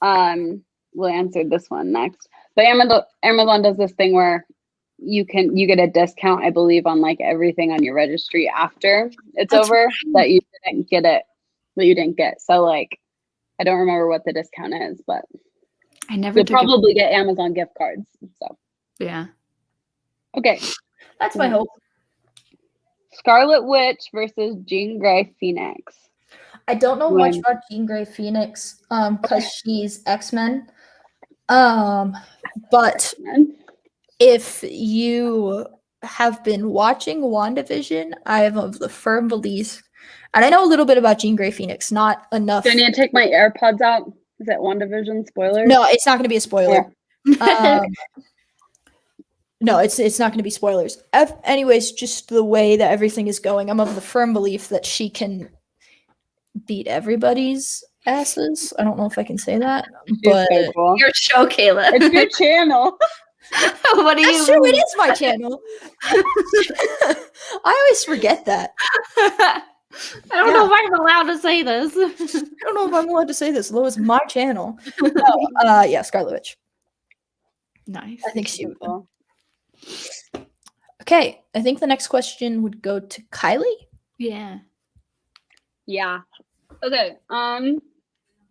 C: we'll answer this one next. But Amazon does this thing where you get a discount, I believe, on like everything on your registry after it's
B: That's
C: over
B: right.
C: that you didn't get. So like I don't remember what the discount is, but
B: I never
C: you'll
B: took it.
C: probably get Amazon gift cards. So
B: Yeah.
C: okay.
A: That's my hope.
C: Scarlet Witch versus Jean Grey Phoenix.
A: I don't know much about Jean Grey Phoenix because she's X-Men. But if you have been watching WandaVision, I am of the firm belief, and I know a little bit about Jean Grey Phoenix, not enough.
C: Do I need to take my AirPods out? Is that WandaVision spoiler?
A: No, it's not going to be a spoiler. No, it's not going to be spoilers. Anyways, just the way that everything is going, I'm of the firm belief that she can beat everybody's asses. I don't know if I can say that, but
C: so cool.
B: Your show, Kayla.
C: It's your channel.
B: What do you
A: that's true. It is my channel. I always forget that.
B: I don't know if I'm allowed to say this.
A: I don't know if I'm allowed to say this, though it's my channel. No, yeah, Scarlet Witch.
B: Nice.
A: I think she would.
C: Cool.
A: Okay, I think the next question would go to Kiley.
B: Yeah.
C: Yeah. Okay.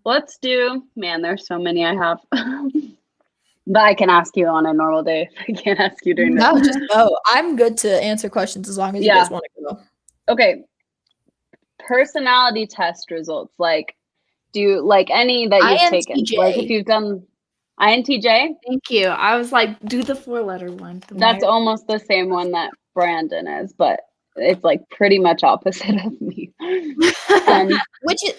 C: Let's do. Man, there's so many I have. But I can ask you on a normal day. I can't ask you during
A: No,
C: this.
A: just go. I'm good to answer questions as long as you guys want to go.
C: Okay. Personality test results. Like, do you like any that you've taken? Like, if you've done INTJ.
B: Thank you. I was like, do the 4-letter one.
C: That's almost the same one that Brandon is, but it's like pretty much opposite of me.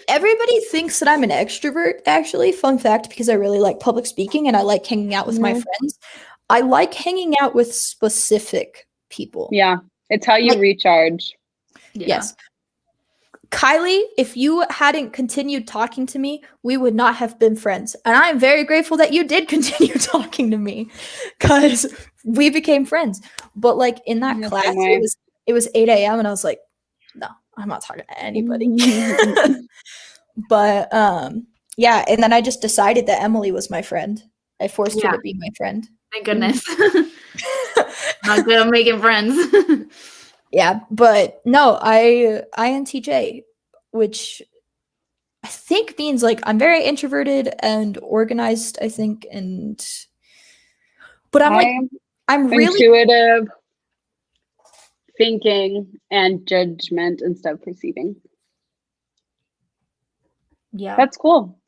A: Everybody thinks that I'm an extrovert, actually. Fun fact, because I really like public speaking and I like hanging out with my friends. I like hanging out with specific people.
C: Yeah, it's how you recharge.
B: Yeah.
A: Yes. Kiley, if you hadn't continued talking to me, we would not have been friends. And I am very grateful that you did continue talking to me because we became friends. But like in that class, it was 8 a.m. and I was like, no, I'm not talking to anybody. But yeah, and then I just decided that Emily was my friend. I forced her to be my friend.
B: Thank goodness. Not good at making friends.
A: Yeah, but no, INTJ, which I think means like I'm very introverted and organized, I think, but I'm really
C: intuitive, thinking, and judgment instead of perceiving.
A: Yeah.
C: That's cool.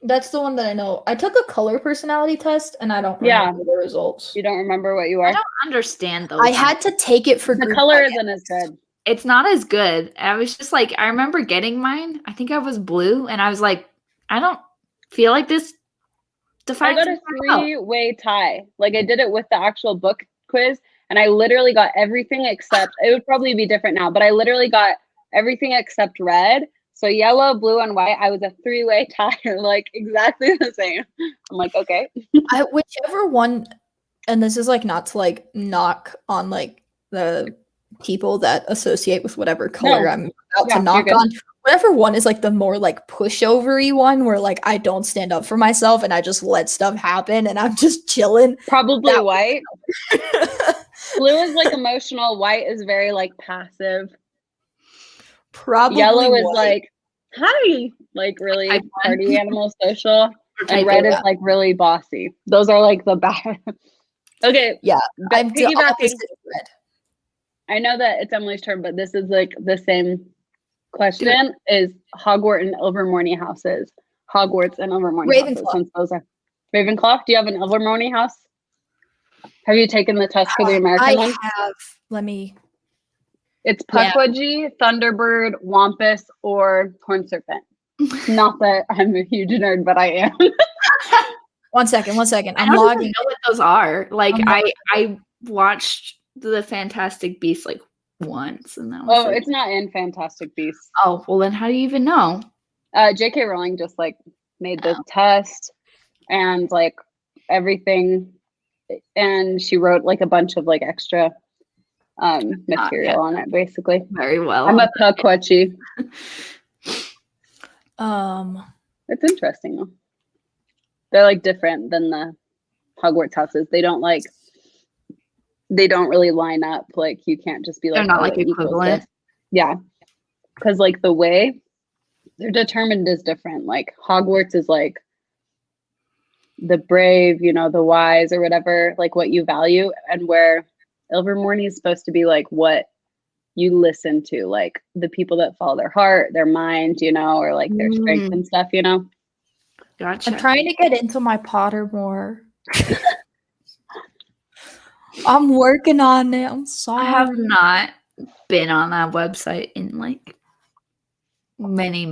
A: That's the one that I know. I took a color personality test and I don't remember the results.
C: You don't remember what you are?
B: I don't understand those.
A: I had to take it for
C: the color isn't as good.
B: It's not as good. I was just like, I remember getting mine. I think I was blue, and I was like, I don't feel like this defines.
C: I got a 3-way tie. Like I did it with the actual book quiz, and I literally got everything except. It would probably be different now, but I literally got everything except red. So yellow, blue, and white. I was a 3-way tie, like exactly the same. I'm like, okay.
A: Whichever one, and this is like not to like knock on like the people that associate with whatever color I'm about to knock on. Whatever one is like the more like pushover-y one where like I don't stand up for myself and I just let stuff happen and I'm just chilling.
C: Probably white. Blue is like emotional. White is very like passive.
A: Probably
C: yellow is
A: white.
C: like hi, like really party animal social, and red is like really bossy. Those are like the bad. Okay,
A: yeah, I'm
C: piggybacking. Red. I know that it's Emily's turn, but this is like the same question: is Hogwarts and Ilvermorny houses? Hogwarts and Ilvermorny houses. Since those are Ravenclaw. Do you have an Ilvermorny house? Have you taken the test for the American one?
A: I have. Let me.
C: It's Pukwudgie, Thunderbird, Wampus, or Horned Serpent. Not that I'm a huge nerd, but I am.
A: One second.
B: I don't even know what those are. Like I watched the Fantastic Beasts like once, and that was
C: it's not in Fantastic Beasts.
B: Oh, well then how do you even know?
C: J.K. Rowling just like made the test and like everything, and she wrote like a bunch of like extra material on it, basically.
B: Very well.
C: I'm a Pukwudgie. It's interesting though. They're like different than the Hogwarts houses. They don't really line up. Like you can't just be like,
B: they're not like equivalent.
C: Yeah. Because like the way they're determined is different. Like Hogwarts is like the brave, you know, the wise or whatever, like what you value, and where Ilvermorny is supposed to be like what you listen to, like the people that follow their heart, their mind, you know, or like their strength and stuff, you know.
B: Gotcha.
A: I'm trying to get into my Pottermore. I'm working on it. I'm sorry.
B: I have not been on that website in like many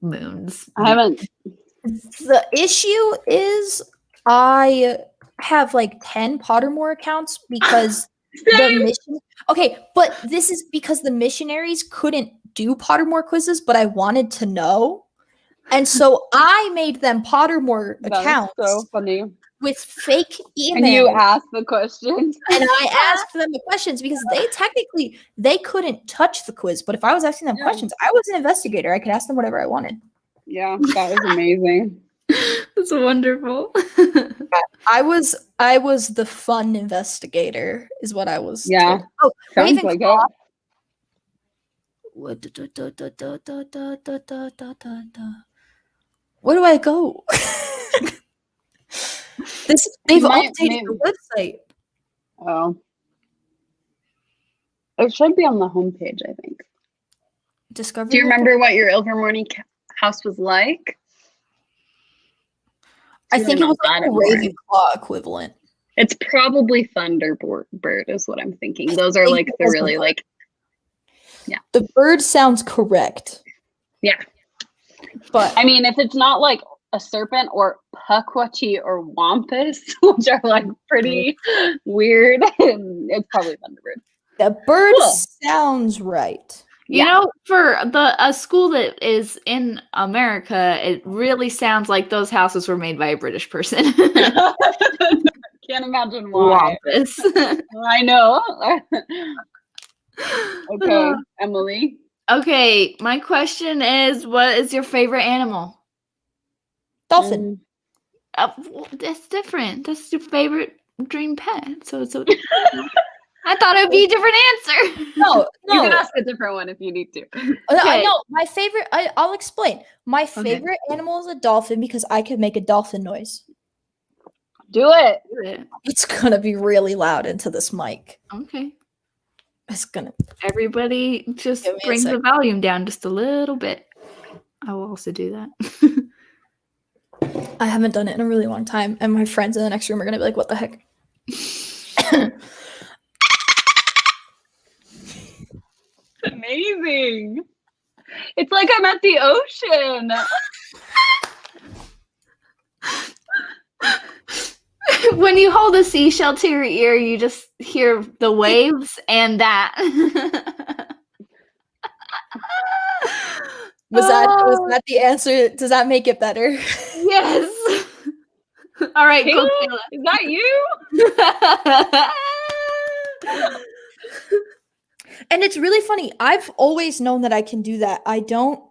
B: moons.
C: I haven't.
A: The issue is I have like 10 Pottermore accounts because the mission. Okay, but this is because the missionaries couldn't do Pottermore quizzes, but I wanted to know. And so I made them Pottermore accounts.
C: So funny.
A: With fake emails.
C: And you asked the questions.
A: And I asked them the questions because they couldn't touch the quiz. But if I was asking them questions, I was an investigator. I could ask them whatever I wanted.
C: Yeah, that was amazing.
B: That's wonderful.
A: I was the fun investigator, is what I was.
C: Yeah.
A: Told. Oh,
C: sounds like it.
A: Where do I go? They've updated the website.
C: Oh. It should be on the homepage, I think.
A: Discover.
C: Do you remember what your Ilvermorny house was like?
A: I think it was like a Ravenclaw equivalent.
C: It's probably Thunderbird is what I'm thinking. Those are like the really like. Yeah.
A: The bird sounds correct.
C: Yeah.
A: But
C: I mean, if it's not like a serpent or Pukwudgie or Wampus, which are like pretty weird, it's probably Thunderbird.
A: The bird sounds right.
B: You know, for a school that is in America, it really sounds like those houses were made by a British person.
C: Can't imagine why.
B: Wampus.
C: I know. Okay, Emily.
B: Okay, my question is, what is your favorite animal?
A: Dolphin.
B: That's different. That's your favorite dream pet. So I thought it would be a different answer.
A: No.
C: You can ask a different one if you need to.
A: Okay. No, my favorite. I'll explain. My favorite animal is a dolphin because I could make a dolphin noise.
C: Do it.
A: It's gonna be really loud into this mic.
B: Okay.
A: It's gonna.
B: Everybody just brings the volume down just a little bit. I will also do that.
A: I haven't done it in a really long time, and my friends in the next room are gonna be like, "What the heck?"
C: Amazing. It's like I'm at the ocean.
B: When you hold a seashell to your ear, you just hear the waves and that.
A: Was that the answer? Does that make it better?
B: Yes. All right,
C: Kayla,
B: Kayla.
C: is that you?
A: And it's really funny. I've always known that I can do that. I don't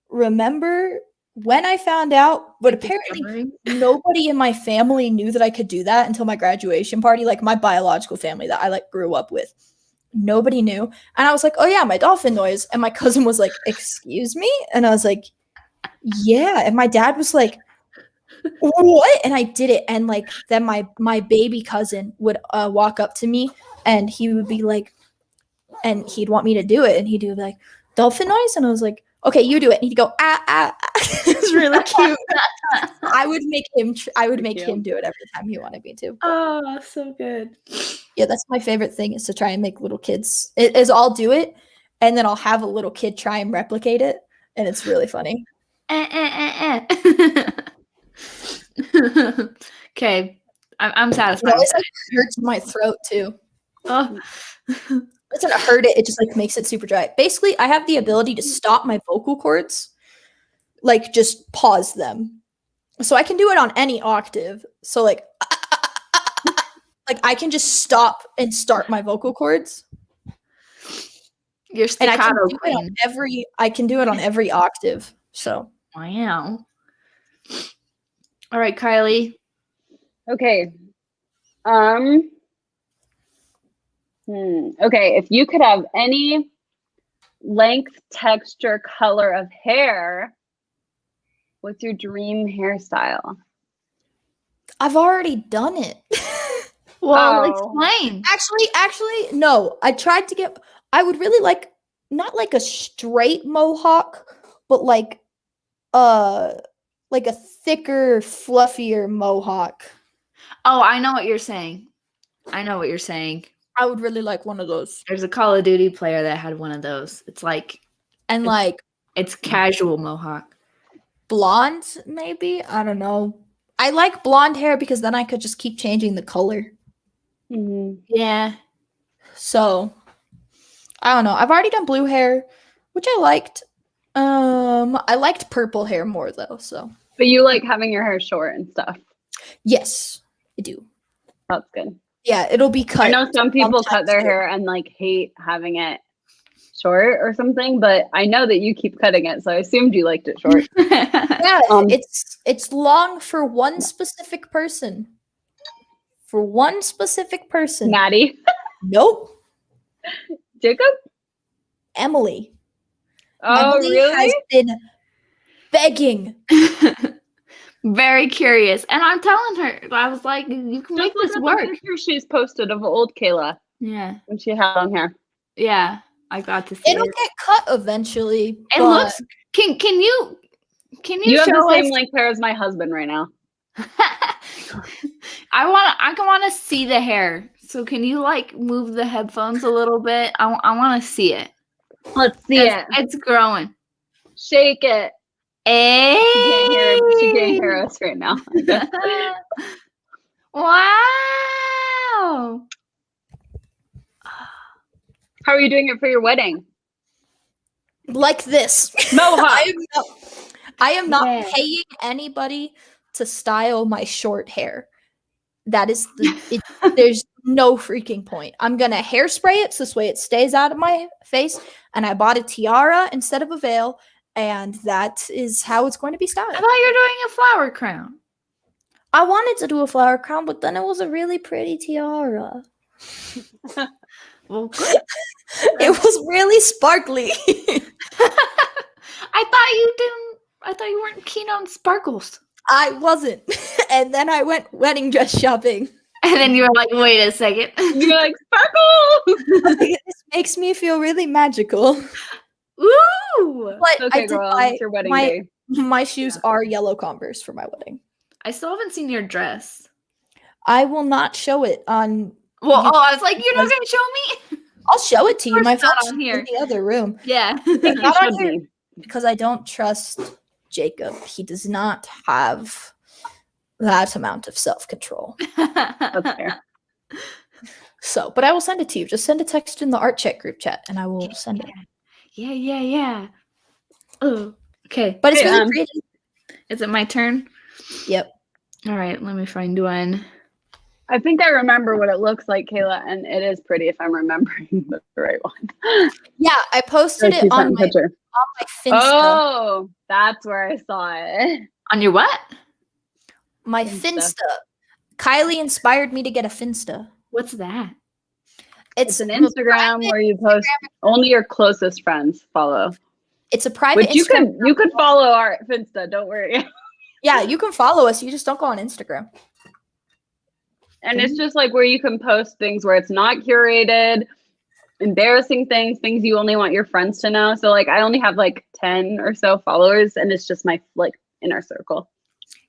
A: remember when I found out, but apparently nobody in my family knew that I could do that until my graduation party. Like my biological family that I like grew up with. Nobody knew. And I was like, oh yeah, my dolphin noise. And my cousin was like, excuse me? And I was like, yeah. And my dad was like, what? And I did it. And like then my baby cousin would walk up to me and he would be like, and he'd want me to do it. And he'd do like dolphin noise. And I was like, okay, you do it. And he'd go, ah, ah, ah. It's really cute. I would make him. I would make
C: Cute.
A: him do it every time he wanted me to.
B: Oh, so good.
A: Yeah, that's my favorite thing is to try and make little kids. I'll do it, and then I'll have a little kid try and replicate it, and it's really funny.
B: Okay, I'm satisfied.
A: It always like hurts my throat too.
B: Oh.
A: It doesn't hurt it. It just like makes it super dry. Basically, I have the ability to stop my vocal cords, like just pause them, so I can do it on any octave. So like I can just stop and start my vocal cords.
B: Your
A: And I can
B: staccato
A: do it on every. I can do it on every octave. So
B: wow. All right, Kylie.
C: Okay. Okay, if you could have any length, texture, color of hair, what's your dream hairstyle?
A: I've already done it.
B: Well,
C: Oh.
B: explain.
A: Actually, no. I tried to get. I would really like not like a straight mohawk, but like a thicker, fluffier mohawk.
B: Oh, I know what you're saying.
A: I would really like one of those.
B: There's a Call of Duty player that had one of those. It's like
A: And like
B: it's casual mohawk.
A: blonde, maybe? I don't know. I like blonde hair because then I could just keep changing the color.
C: Mm-hmm.
B: Yeah.
A: So I don't know. I've already done blue hair, which I liked. I liked purple hair more though, so
C: But you like having your hair short and stuff.
A: yes, I do.
C: That's good.
A: Yeah, it'll be cut.
C: I know some people cut their
A: too.
C: hair and like hate having it short or something, but I know that you keep cutting it, so I assumed you liked it short.
A: Yeah,
C: Um,
A: it's long for one specific person. For one specific person.
C: Maddie,
A: Nope.
C: Jacob.
A: Emily.
C: Oh,
A: Emily
C: really?
A: has been begging.
B: Very curious. And I'm telling her, I was like, you can make
C: Just look
B: this
C: at
B: work.
C: the picture she's posted of old Kayla
B: Yeah.
C: when she had long hair.
B: Yeah. I got to see
A: It'll
B: it.
A: get cut eventually.
B: It
A: but
B: looks can you
C: You have the
B: show
C: same
B: us?
C: length hair as my husband right now.
B: I want to see the hair. So can you like move the headphones a little bit? I want to see it.
C: Let's see it.
B: It's growing.
C: Shake it.
B: Hey.
C: She can't hear us right now. I guess.
B: Wow.
C: How are you doing it for your wedding?
A: like this.
C: Mohawk.
A: I am not
B: Yeah.
A: paying anybody to style my short hair. That is there's no freaking point. I'm gonna hairspray it so this way it stays out of my face. And I bought a tiara instead of a veil, and that is how it's going to be styled.
B: I thought you were doing a flower crown.
A: I wanted to do a flower crown, but then it was a really pretty tiara.
B: Well, good.
A: It was really sparkly.
B: I thought you weren't keen on sparkles.
A: I wasn't. And then I went wedding dress shopping.
B: And then you were like, wait a second.
C: You're like, sparkle!
A: This makes me feel really magical.
B: Ooh.
A: But
C: Okay,
A: I did
C: girl,
A: buy
C: it's your wedding
A: my,
C: day.
A: my shoes are yellow Converse for my wedding.
B: I still haven't seen your dress.
A: I will not show it on.
B: Well,
A: You-
B: I was like, you're not going to show me?
A: I'll show it to you.
B: Of
A: My
B: course not
A: phone's
B: on
A: in
B: here.
A: the other room
B: Yeah.
C: You
A: Not on
C: should
A: here.
C: be.
A: because I don't trust Jacob. He does not have that amount of self-control.
C: That's fair.
A: So, but I will send it to you. Just send a text in the ArtCheck group chat, and I will send it.
B: Yeah. Oh, okay.
A: But it's
C: Hey,
A: really pretty.
B: Is it my turn?
A: Yep.
B: All right, let me find one.
C: I think I remember what it looks like, Kayla, and it is pretty if I'm remembering the right one.
A: Yeah, I posted
C: Let's
A: it
C: see
A: on
C: some
A: my
C: picture.
A: Finsta.
C: Oh, that's where I saw it.
B: On your what?
A: My
C: Finsta.
A: Finsta. Kylie inspired me to get a Finsta.
B: What's that?
C: It's an
A: a
C: Instagram
A: private-
C: where you post only your closest friends follow.
A: It's a private
C: Which you
A: Instagram.
C: could follow our Finsta, don't worry.
A: Yeah, you can follow us. You just don't go on Instagram.
C: And it's just like where you can post things where it's not curated. embarrassing things you only want your friends to know. So like I only have like 10 or so followers, and it's just my like inner circle.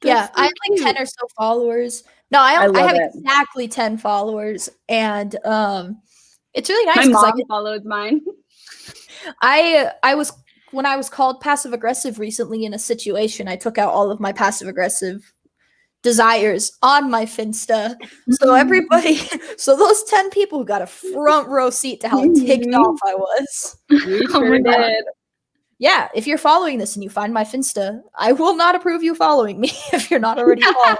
A: Yeah, I have like 10 or so followers. No, I have
C: it.
A: exactly 10 followers, and it's really nice.
C: My mom follows mine.
A: I was when I was called passive aggressive recently in a situation, I took out all of my passive aggressive desires on my Finsta. So everybody, so those 10 people got a front row seat to how ticked off I was.
C: We sure did.
A: Yeah, if you're following this and you find my Finsta, I will not approve you following me if you're not already following.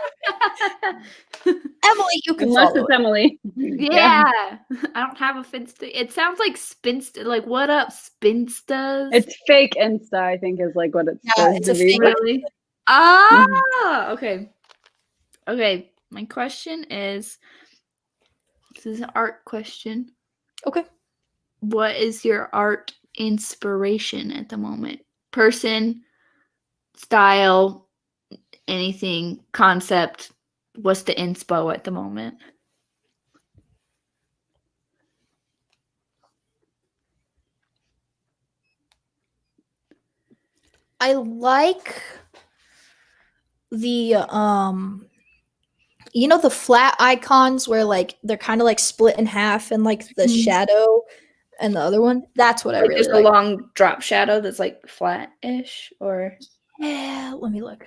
A: Emily, you can
C: Unless
A: follow
C: it's Emily.
B: Yeah. I don't have a Finsta. It sounds like Spinsta. Like, what up, Spinstas?
C: It's fake Insta, I think, is like what it's supposed
A: it's
C: to
A: a
C: be.
A: fake.
B: Really? Ah, okay. Okay, my question is, this is an art question.
A: Okay.
B: What is your art inspiration at the moment? Person, style, anything, concept. What's the inspo at the moment?
A: I like the you know, the flat icons where like they're kind of like split in half, and like the shadow and the other one. That's what I really
B: Just
A: like.
B: a long drop shadow that's like flat-ish, or
A: yeah, let me look.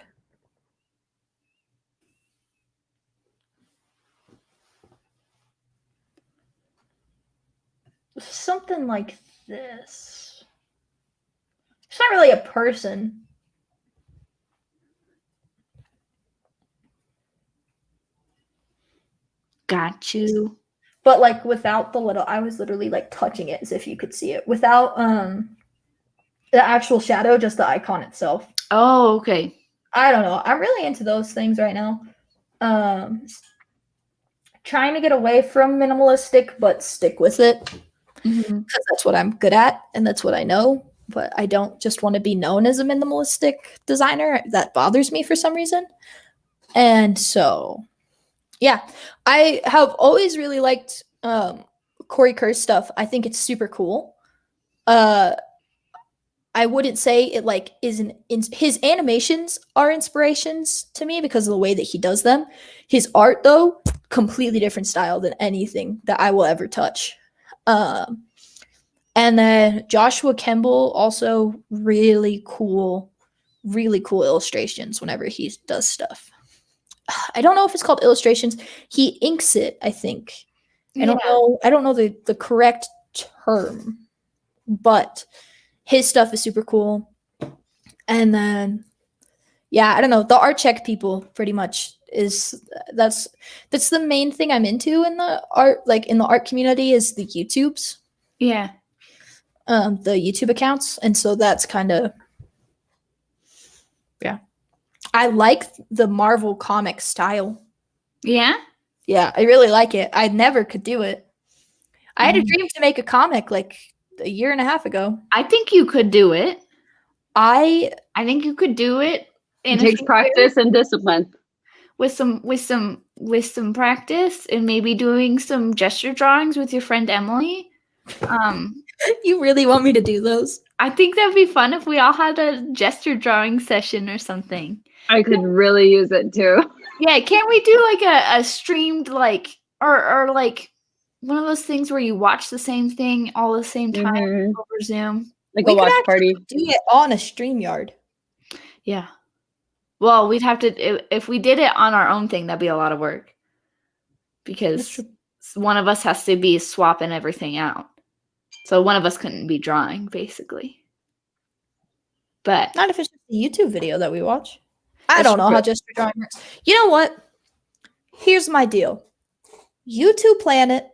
A: Something like this. It's not really a person.
B: got you.
A: But like without the little, I was literally like touching it as if you could see it. Without the actual shadow, just the icon itself.
B: Oh, okay.
A: I don't know. I'm really into those things right now. Trying to get away from minimalistic, but stick with it. Because that's what I'm good at and that's what I know. But I don't just want to be known as a minimalistic designer. That bothers me for some reason. And so, yeah, I have always really liked Corey Kerr's stuff. I think it's super cool. I wouldn't say it like his animations are inspirations to me because of the way that he does them. His art, though, completely different style than anything that I will ever touch. And then Joshua Kemble, also really cool illustrations whenever he does stuff. I don't know if it's called illustrations. He inks it, I think. I don't know the correct term, but his stuff is super cool. And then, yeah, I don't know. The ArtCheck people pretty much that's the main thing I'm into in the art, like in the art community, is the YouTubes.
B: Yeah.
A: The YouTube accounts. And so that's kind of, yeah. I like the Marvel comic style.
B: Yeah?
A: Yeah, I really like it. I never could do it. I had a dream to make a comic like a year and a half ago.
B: I think you could do it.
A: I
B: think you could do it.
C: It takes practice and discipline.
B: With some practice and maybe doing some gesture drawings with your friend Emily.
A: You really want me to do those?
B: I think that'd be fun if we all had a gesture drawing session or something.
C: I could really use it too.
B: Yeah, can't we do like a streamed like or like one of those things where you watch the same thing all the same time over Zoom?
C: Like a watch party.
A: Do it on a StreamYard.
B: Yeah. Well, we'd have to if we did it on our own thing, that'd be a lot of work. Because one of us has to be swapping everything out. So one of us couldn't be drawing, basically. But
A: not if it's just a YouTube video that we watch. I don't know how gesture drawing works. You know what? Here's my deal. You two plan it,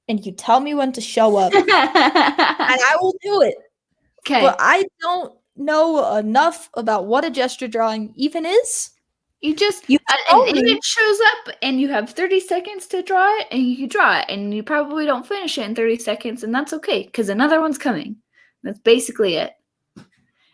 A: and you tell me when to show up, and I will do it.
B: Okay.
A: But I don't know enough about what a gesture drawing even is.
B: You an image shows up, and you have 30 seconds to draw it, and you draw it, and you probably don't finish it in 30 seconds, and that's okay, because another one's coming. That's basically it.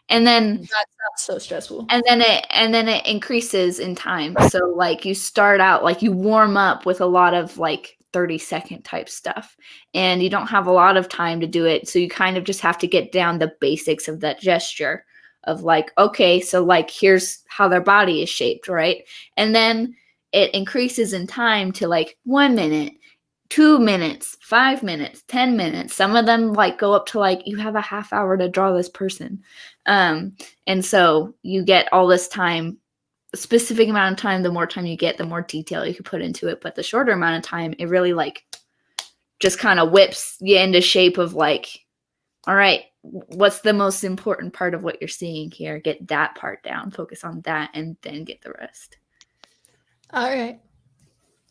B: And then
A: that's not so stressful.
B: And then it increases in time. So like you start out, like you warm up with a lot of like 30-second type stuff. And you don't have a lot of time to do it. So you kind of just have to get down the basics of that gesture of like, okay, so like here's how their body is shaped, right? And then it increases in time to like 1 minute, 2 minutes, 5 minutes, 10 minutes. Some of them like go up to like, you have a half hour to draw this person. And so you get all this time, a specific amount of time. The more time you get, the more detail you can put into it. But the shorter amount of time, it really like just kind of whips you into shape of like, all right, what's the most important part of what you're seeing here? Get that part down, focus on that, and then get the rest.
A: All right.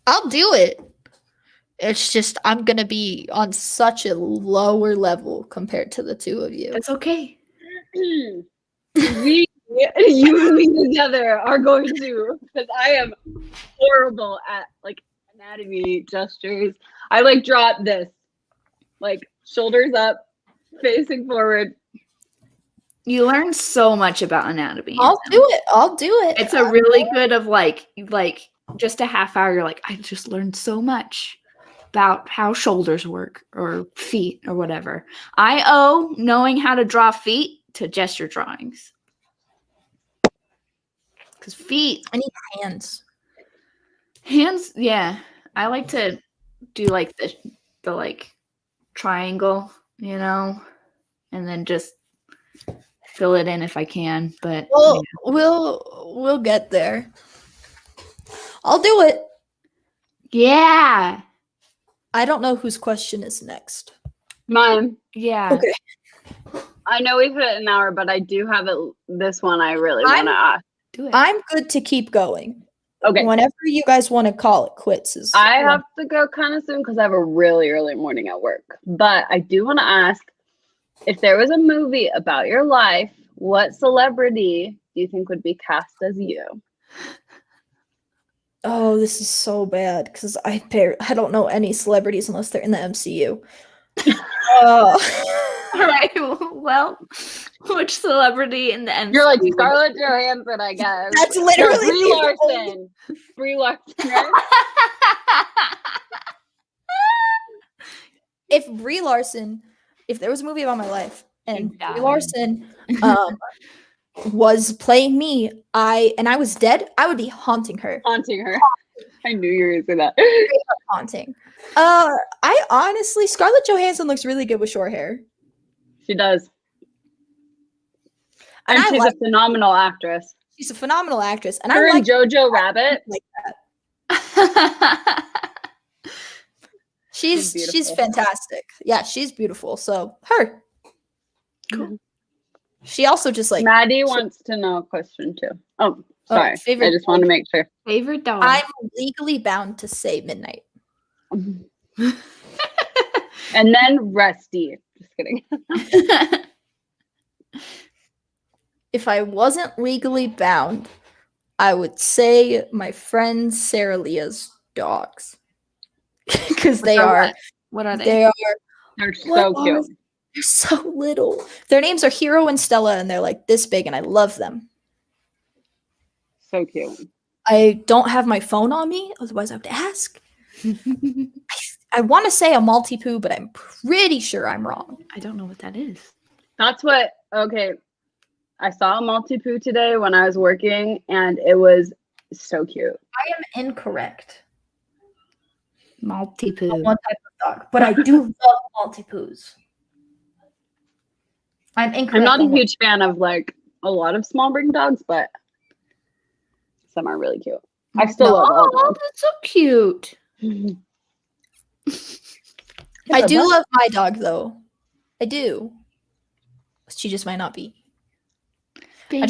A: I'll do it. It's just I'm going to be on such a lower level compared to the two of you.
B: That's okay.
C: You and me together are going to, because I am horrible at like anatomy gestures. I like drop this, like shoulders up, facing forward.
B: You learn so much about anatomy.
A: I'll do it.
B: It's a really good of like just a half hour. You're like, I just learned so much about how shoulders work or feet or whatever. I owe knowing how to draw feet to gesture drawings. Because feet.
A: I need hands.
B: Hands, yeah. I like to do like the like triangle, you know, and then just fill it in if I can. But
A: well, we'll get there. I'll do it.
B: Yeah.
A: I don't know whose question is next.
C: Mine.
B: Yeah.
A: Okay.
C: I know we've hit an hour, but I do have this one I really want to ask.
B: Do it.
A: I'm good to keep going.
C: Okay.
A: Whenever you guys want to call it quits.
C: I have to go kind of soon because I have a really early morning at work. But I do want to ask, if there was a movie about your life, what celebrity do you think would be cast as you?
A: Oh, this is so bad because I don't know any celebrities unless they're in the MCU.
B: All right. Well, which celebrity in the MCU?
C: You're like Scarlet Johansson, I guess.
A: That's literally
C: Brie Larson. Brie Larson.
A: If Brie Larson, if there was a movie about my life and
B: Yeah.
A: Brie Larson was playing me, I was dead, I would be haunting her.
C: Haunting her. I knew you were going to say that.
A: Haunting. I honestly, Scarlett Johansson looks really good with short hair.
C: She does.
A: And
C: she's a phenomenal actress.
A: She's a phenomenal actress. And
C: her
A: I like
C: Jojo Rabbit.
A: Like that. She's fantastic. Yeah, she's beautiful. So her.
B: Cool.
A: She also just like
C: Maddie wants to know a question too. Oh, sorry. I just want to make sure.
B: Favorite dog.
A: I'm legally bound to say Midnight.
C: And then Rusty. Just kidding.
A: If I wasn't legally bound, I would say my friend Sarah Leah's dogs. Because they are.
B: What are they?
C: They're so cute.
A: They're so little. Their names are Hero and Stella, and they're like this big, and I love them.
C: So cute.
A: I don't have my phone on me, otherwise I have to ask. I want to say a Maltipoo, but I'm pretty sure I'm wrong.
B: I don't know what that is.
C: That's what, okay. I saw a Maltipoo today when I was working, and it was so cute.
A: I am incorrect.
B: Maltipoo.
A: One type of dog, but I do love Maltipoos. I'm incorrect.
C: I'm not a huge fan of like a lot of small breed dogs, but some are really cute. I still love all of them.
B: That's so cute.
A: I do love my dog though. I do. She just might not be. I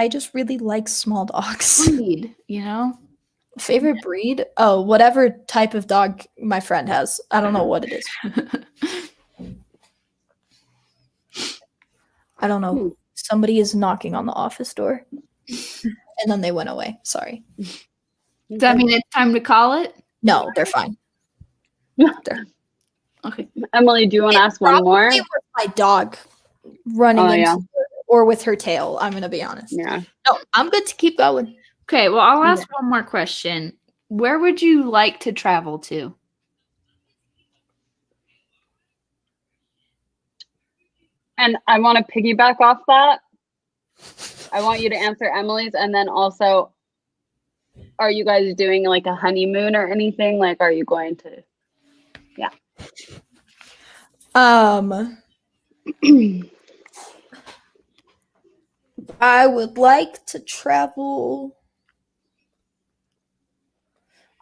A: just really like small dogs.
B: Breed, you know?
A: Favorite breed? Oh, whatever type of dog my friend has. I don't know what it is. I don't know. Somebody is knocking on the office door. And then they went away. Sorry.
B: Does that mean it's time to call it?
A: No, they're fine.
B: Okay.
C: Emily, do you want to ask one more?
A: With my dog running into her, or with her tail, I'm going to be honest.
C: Yeah.
A: No, I'm good to keep going.
B: Okay, well, I'll ask one more question. Where would you like to travel to?
C: And I want to piggyback off that. I want you to answer Emily's, and then also, are you guys doing like a honeymoon or anything? Like, are you going to? Yeah.
A: I would like to travel.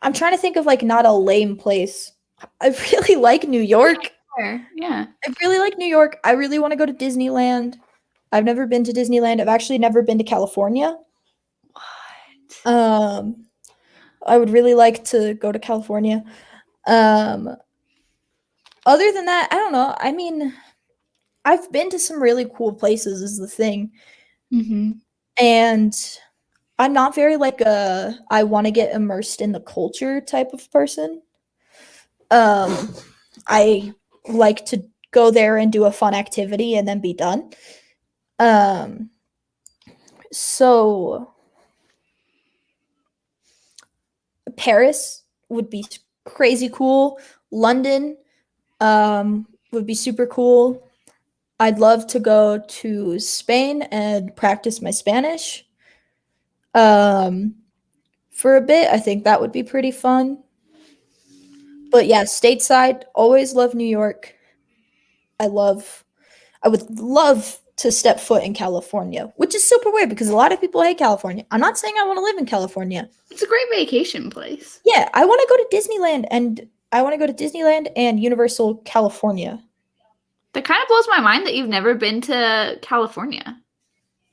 A: I'm trying to think of like not a lame place. I really like New York.
B: Yeah.
A: I really like New York. I really want to go to Disneyland. I've never been to Disneyland. I've actually never been to California.
B: What?
A: I would really like to go to California. Other than that, I don't know. I mean, I've been to some really cool places is the thing.
B: Mm-hmm.
A: And I'm not very like I want to get immersed in the culture type of person. I like to go there and do a fun activity and then be done. So Paris would be crazy cool. London would be super cool. I'd love to go to Spain and practice my Spanish. For a bit, I think that would be pretty fun. But yeah, stateside, always love New York. I would love to step foot in California, which is super weird because a lot of people hate California. I'm not saying I want to live in California.
B: It's a great vacation place.
A: Yeah, I want to go to Disneyland and Universal California.
B: That kind of blows my mind that you've never been to California.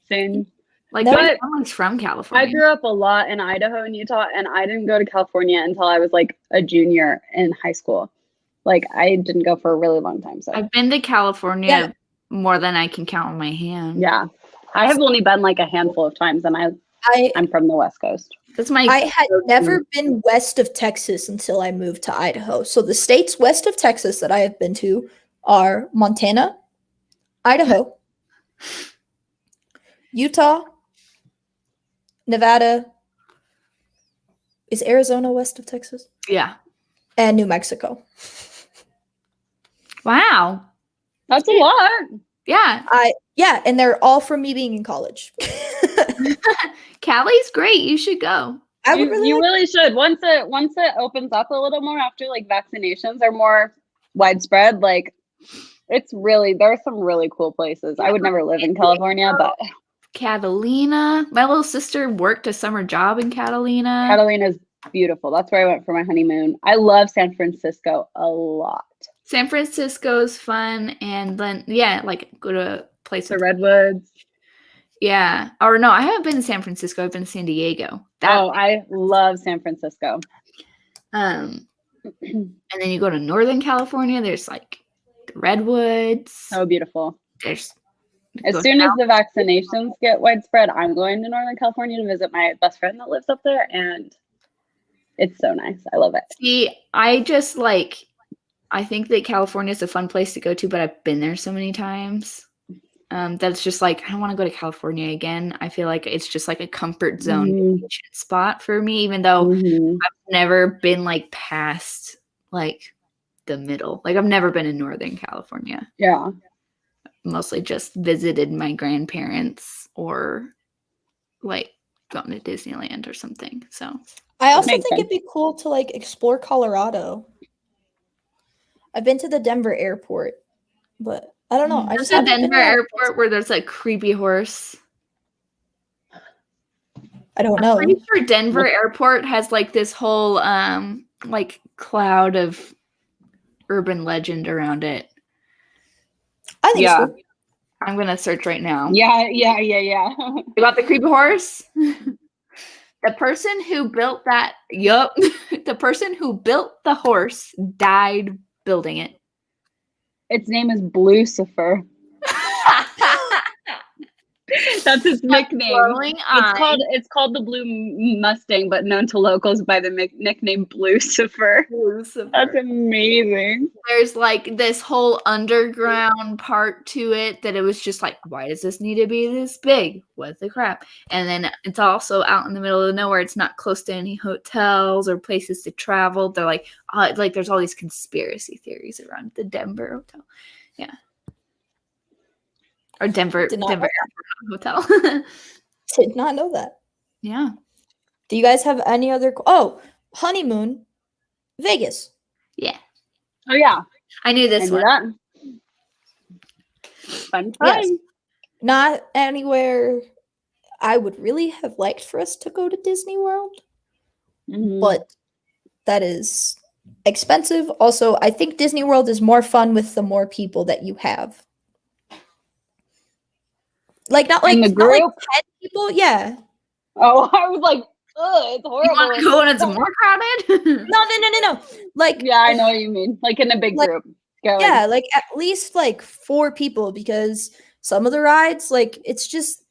C: Same.
B: Like,
A: No,
B: my family's from California.
C: I grew up a lot in Idaho and Utah, and I didn't go to California until I was like a junior in high school. Like, I didn't go for a really long time. So
B: I've been to California more than I can count on my hand.
C: yeah, I have only been like a handful of times, and I'm from the West Coast.
B: That's my.
A: I had never been west of Texas until I moved to Idaho. So the states west of Texas that I have been to are Montana, Idaho, Utah, Nevada. Is Arizona west of Texas?
B: Yeah.
A: And New Mexico.
B: Wow.
C: That's a lot.
B: Yeah.
A: And they're all from me being in college.
B: Cali's great. You should go.
C: You really should. Once it opens up a little more after like vaccinations are more widespread, like it's really, there are some really cool places. I would never live in California, but
B: Catalina. My little sister worked a summer job in Catalina.
C: Catalina's beautiful. That's where I went for my honeymoon. I love San Francisco a lot.
B: San Francisco's fun, and then like go to a place.
C: The Redwoods.
B: Yeah. Or no, I haven't been to San Francisco. I've been to San Diego.
C: I love San Francisco.
B: And then you go to Northern California. There's like the Redwoods.
C: So beautiful.
B: There's
C: as soon as the vaccinations get widespread, I'm going to Northern California to visit my best friend that lives up there, and it's so nice. I love it.
B: See, I think that California is a fun place to go to, but I've been there so many times. That's just like, I don't want to go to California again. I feel like it's just like a comfort zone vacation spot for me, even though I've never been like past like the middle. Like I've never been in Northern California.
C: Yeah.
B: Mostly just visited my grandparents or like gone to Disneyland or something. So
A: I also think it'd be cool to like explore Colorado. I've been to the Denver airport, but I don't know. I just
B: the Denver airport where there's like creepy horse.
A: I don't know.
B: I'm pretty sure Denver airport has like this whole like cloud of urban legend around it.
A: I think so.
B: I'm gonna search right now.
C: Yeah.
B: About the creepy horse? The person who built that, the person who built the horse died building it.
C: Its name is Blucifer. That's his nickname. It's called the Blue Mustang, but known to locals by the nickname Blucifer. That's amazing.
B: There's like this whole underground part to it that it was just like, why does this need to be this big? What the crap? And then it's also out in the middle of nowhere. It's not close to any hotels or places to travel. They're like there's all these conspiracy theories around the Denver hotel. Yeah. Or Denver
A: Did not
B: Denver Airport Hotel.
A: Did not know that.
B: Yeah.
A: Do you guys have any other? Oh, honeymoon, Vegas.
B: Yeah.
C: Oh yeah,
B: I knew
C: I
B: this
C: knew
B: one.
C: that. Fun time.
A: Yes. Not anywhere I would really have liked for us to go to Disney World,
C: Mhm.
A: but that is expensive. Also, I think Disney World is more fun with the more people that you have. Like not like
C: In the
A: not like
C: group?
A: 10 people. Yeah.
C: Oh, I was like, ugh, it's
B: You
C: horrible.
B: want to go when it's more crowded?
A: No. Like
C: Yeah, I know what you mean. Like in a big
A: Like,
C: group. Go
A: yeah, like at least like 4 people because some of the rides, like it's just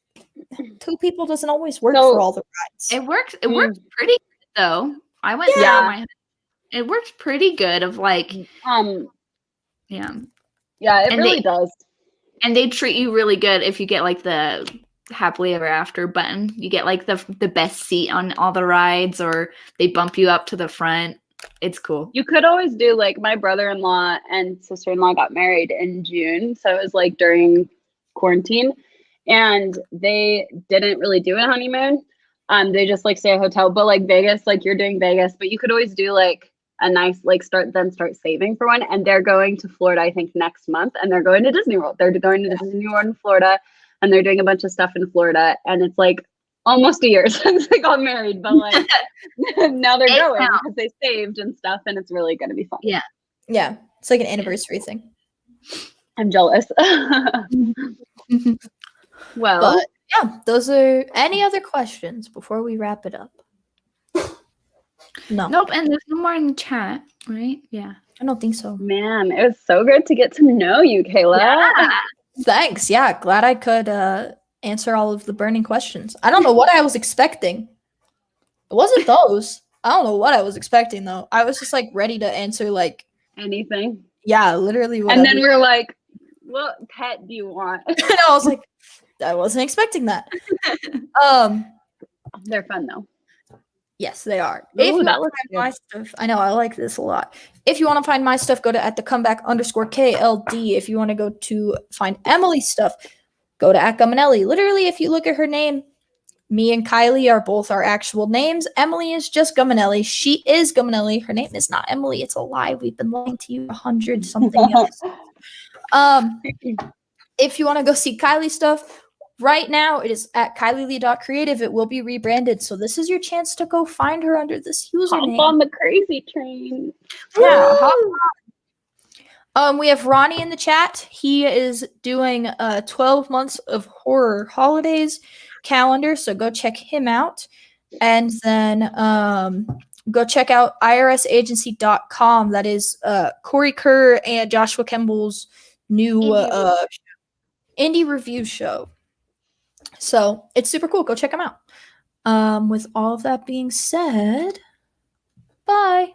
A: 2 people doesn't always work
C: So-
A: for all the rides.
B: It works. It works pretty good though. I went
C: Yeah.
B: through my. It works pretty good. Of like, yeah,
C: Yeah, it
B: And
C: really
B: they-
C: does.
B: and they treat you really good if you get like the happily ever after button. You get like the best seat on all the rides, or they bump you up to the front. It's cool.
C: You could always do like my brother-in-law and sister-in-law got married in June, so it was like during quarantine, and they didn't really do a honeymoon. They just like stay at a hotel, but like Vegas, like you're doing Vegas, but you could always do like a nice like start saving for one. And they're going to Florida, I think next month, and they're going to Disney World. They're going to Disney World in Florida, and they're doing a bunch of stuff in Florida, and it's like almost a year since they got married, but like now they're going because they saved and stuff, and it's really going to be fun.
B: Yeah.
A: Yeah, it's like an anniversary thing.
C: I'm jealous. Well,
A: But yeah, those are any other questions before we wrap it up? No,
B: Nope. And there's no more in the chat, right? Yeah.
A: I don't think so.
C: man, it was so good to get to know you, Kayla.
B: Yeah.
A: Thanks. Yeah, glad I could answer all of the burning questions. I don't know what I was expecting. It wasn't those. I don't know what I was expecting though. I was just like ready to answer like
C: Anything.
A: yeah, literally whatever.
C: And then we're like, what pet do you want?
A: and I was like, I wasn't expecting that.
C: They're fun though.
A: Yes, they are.
C: Ooh,
A: If you
C: that
A: want
C: looks
A: to find my stuff, I know I like this a lot. If you want to find my stuff, go to @thecomeback_KLD. If you want to go to find Emily's stuff, go to @Guminelli. Literally, if you look at her name, me and Kylie are both our actual names. Emily is just Guminelli. She is Guminelli. Her name is not Emily. It's a lie. We've been lying to you 100 something else. If you want to go see Kylie's stuff, right now it is at kylielee.creative. It will be rebranded. So this is your chance to go find her under this username.
C: Hop on the crazy train.
A: Yeah, hop on. We have Ronnie in the chat. He is doing 12 months of horror holidays calendar, so go check him out. And then go check out irsagency.com. That is Corey Kerr and Joshua Kemball's new indie review show. So it's super cool. Go check them out. With all of that being said, bye.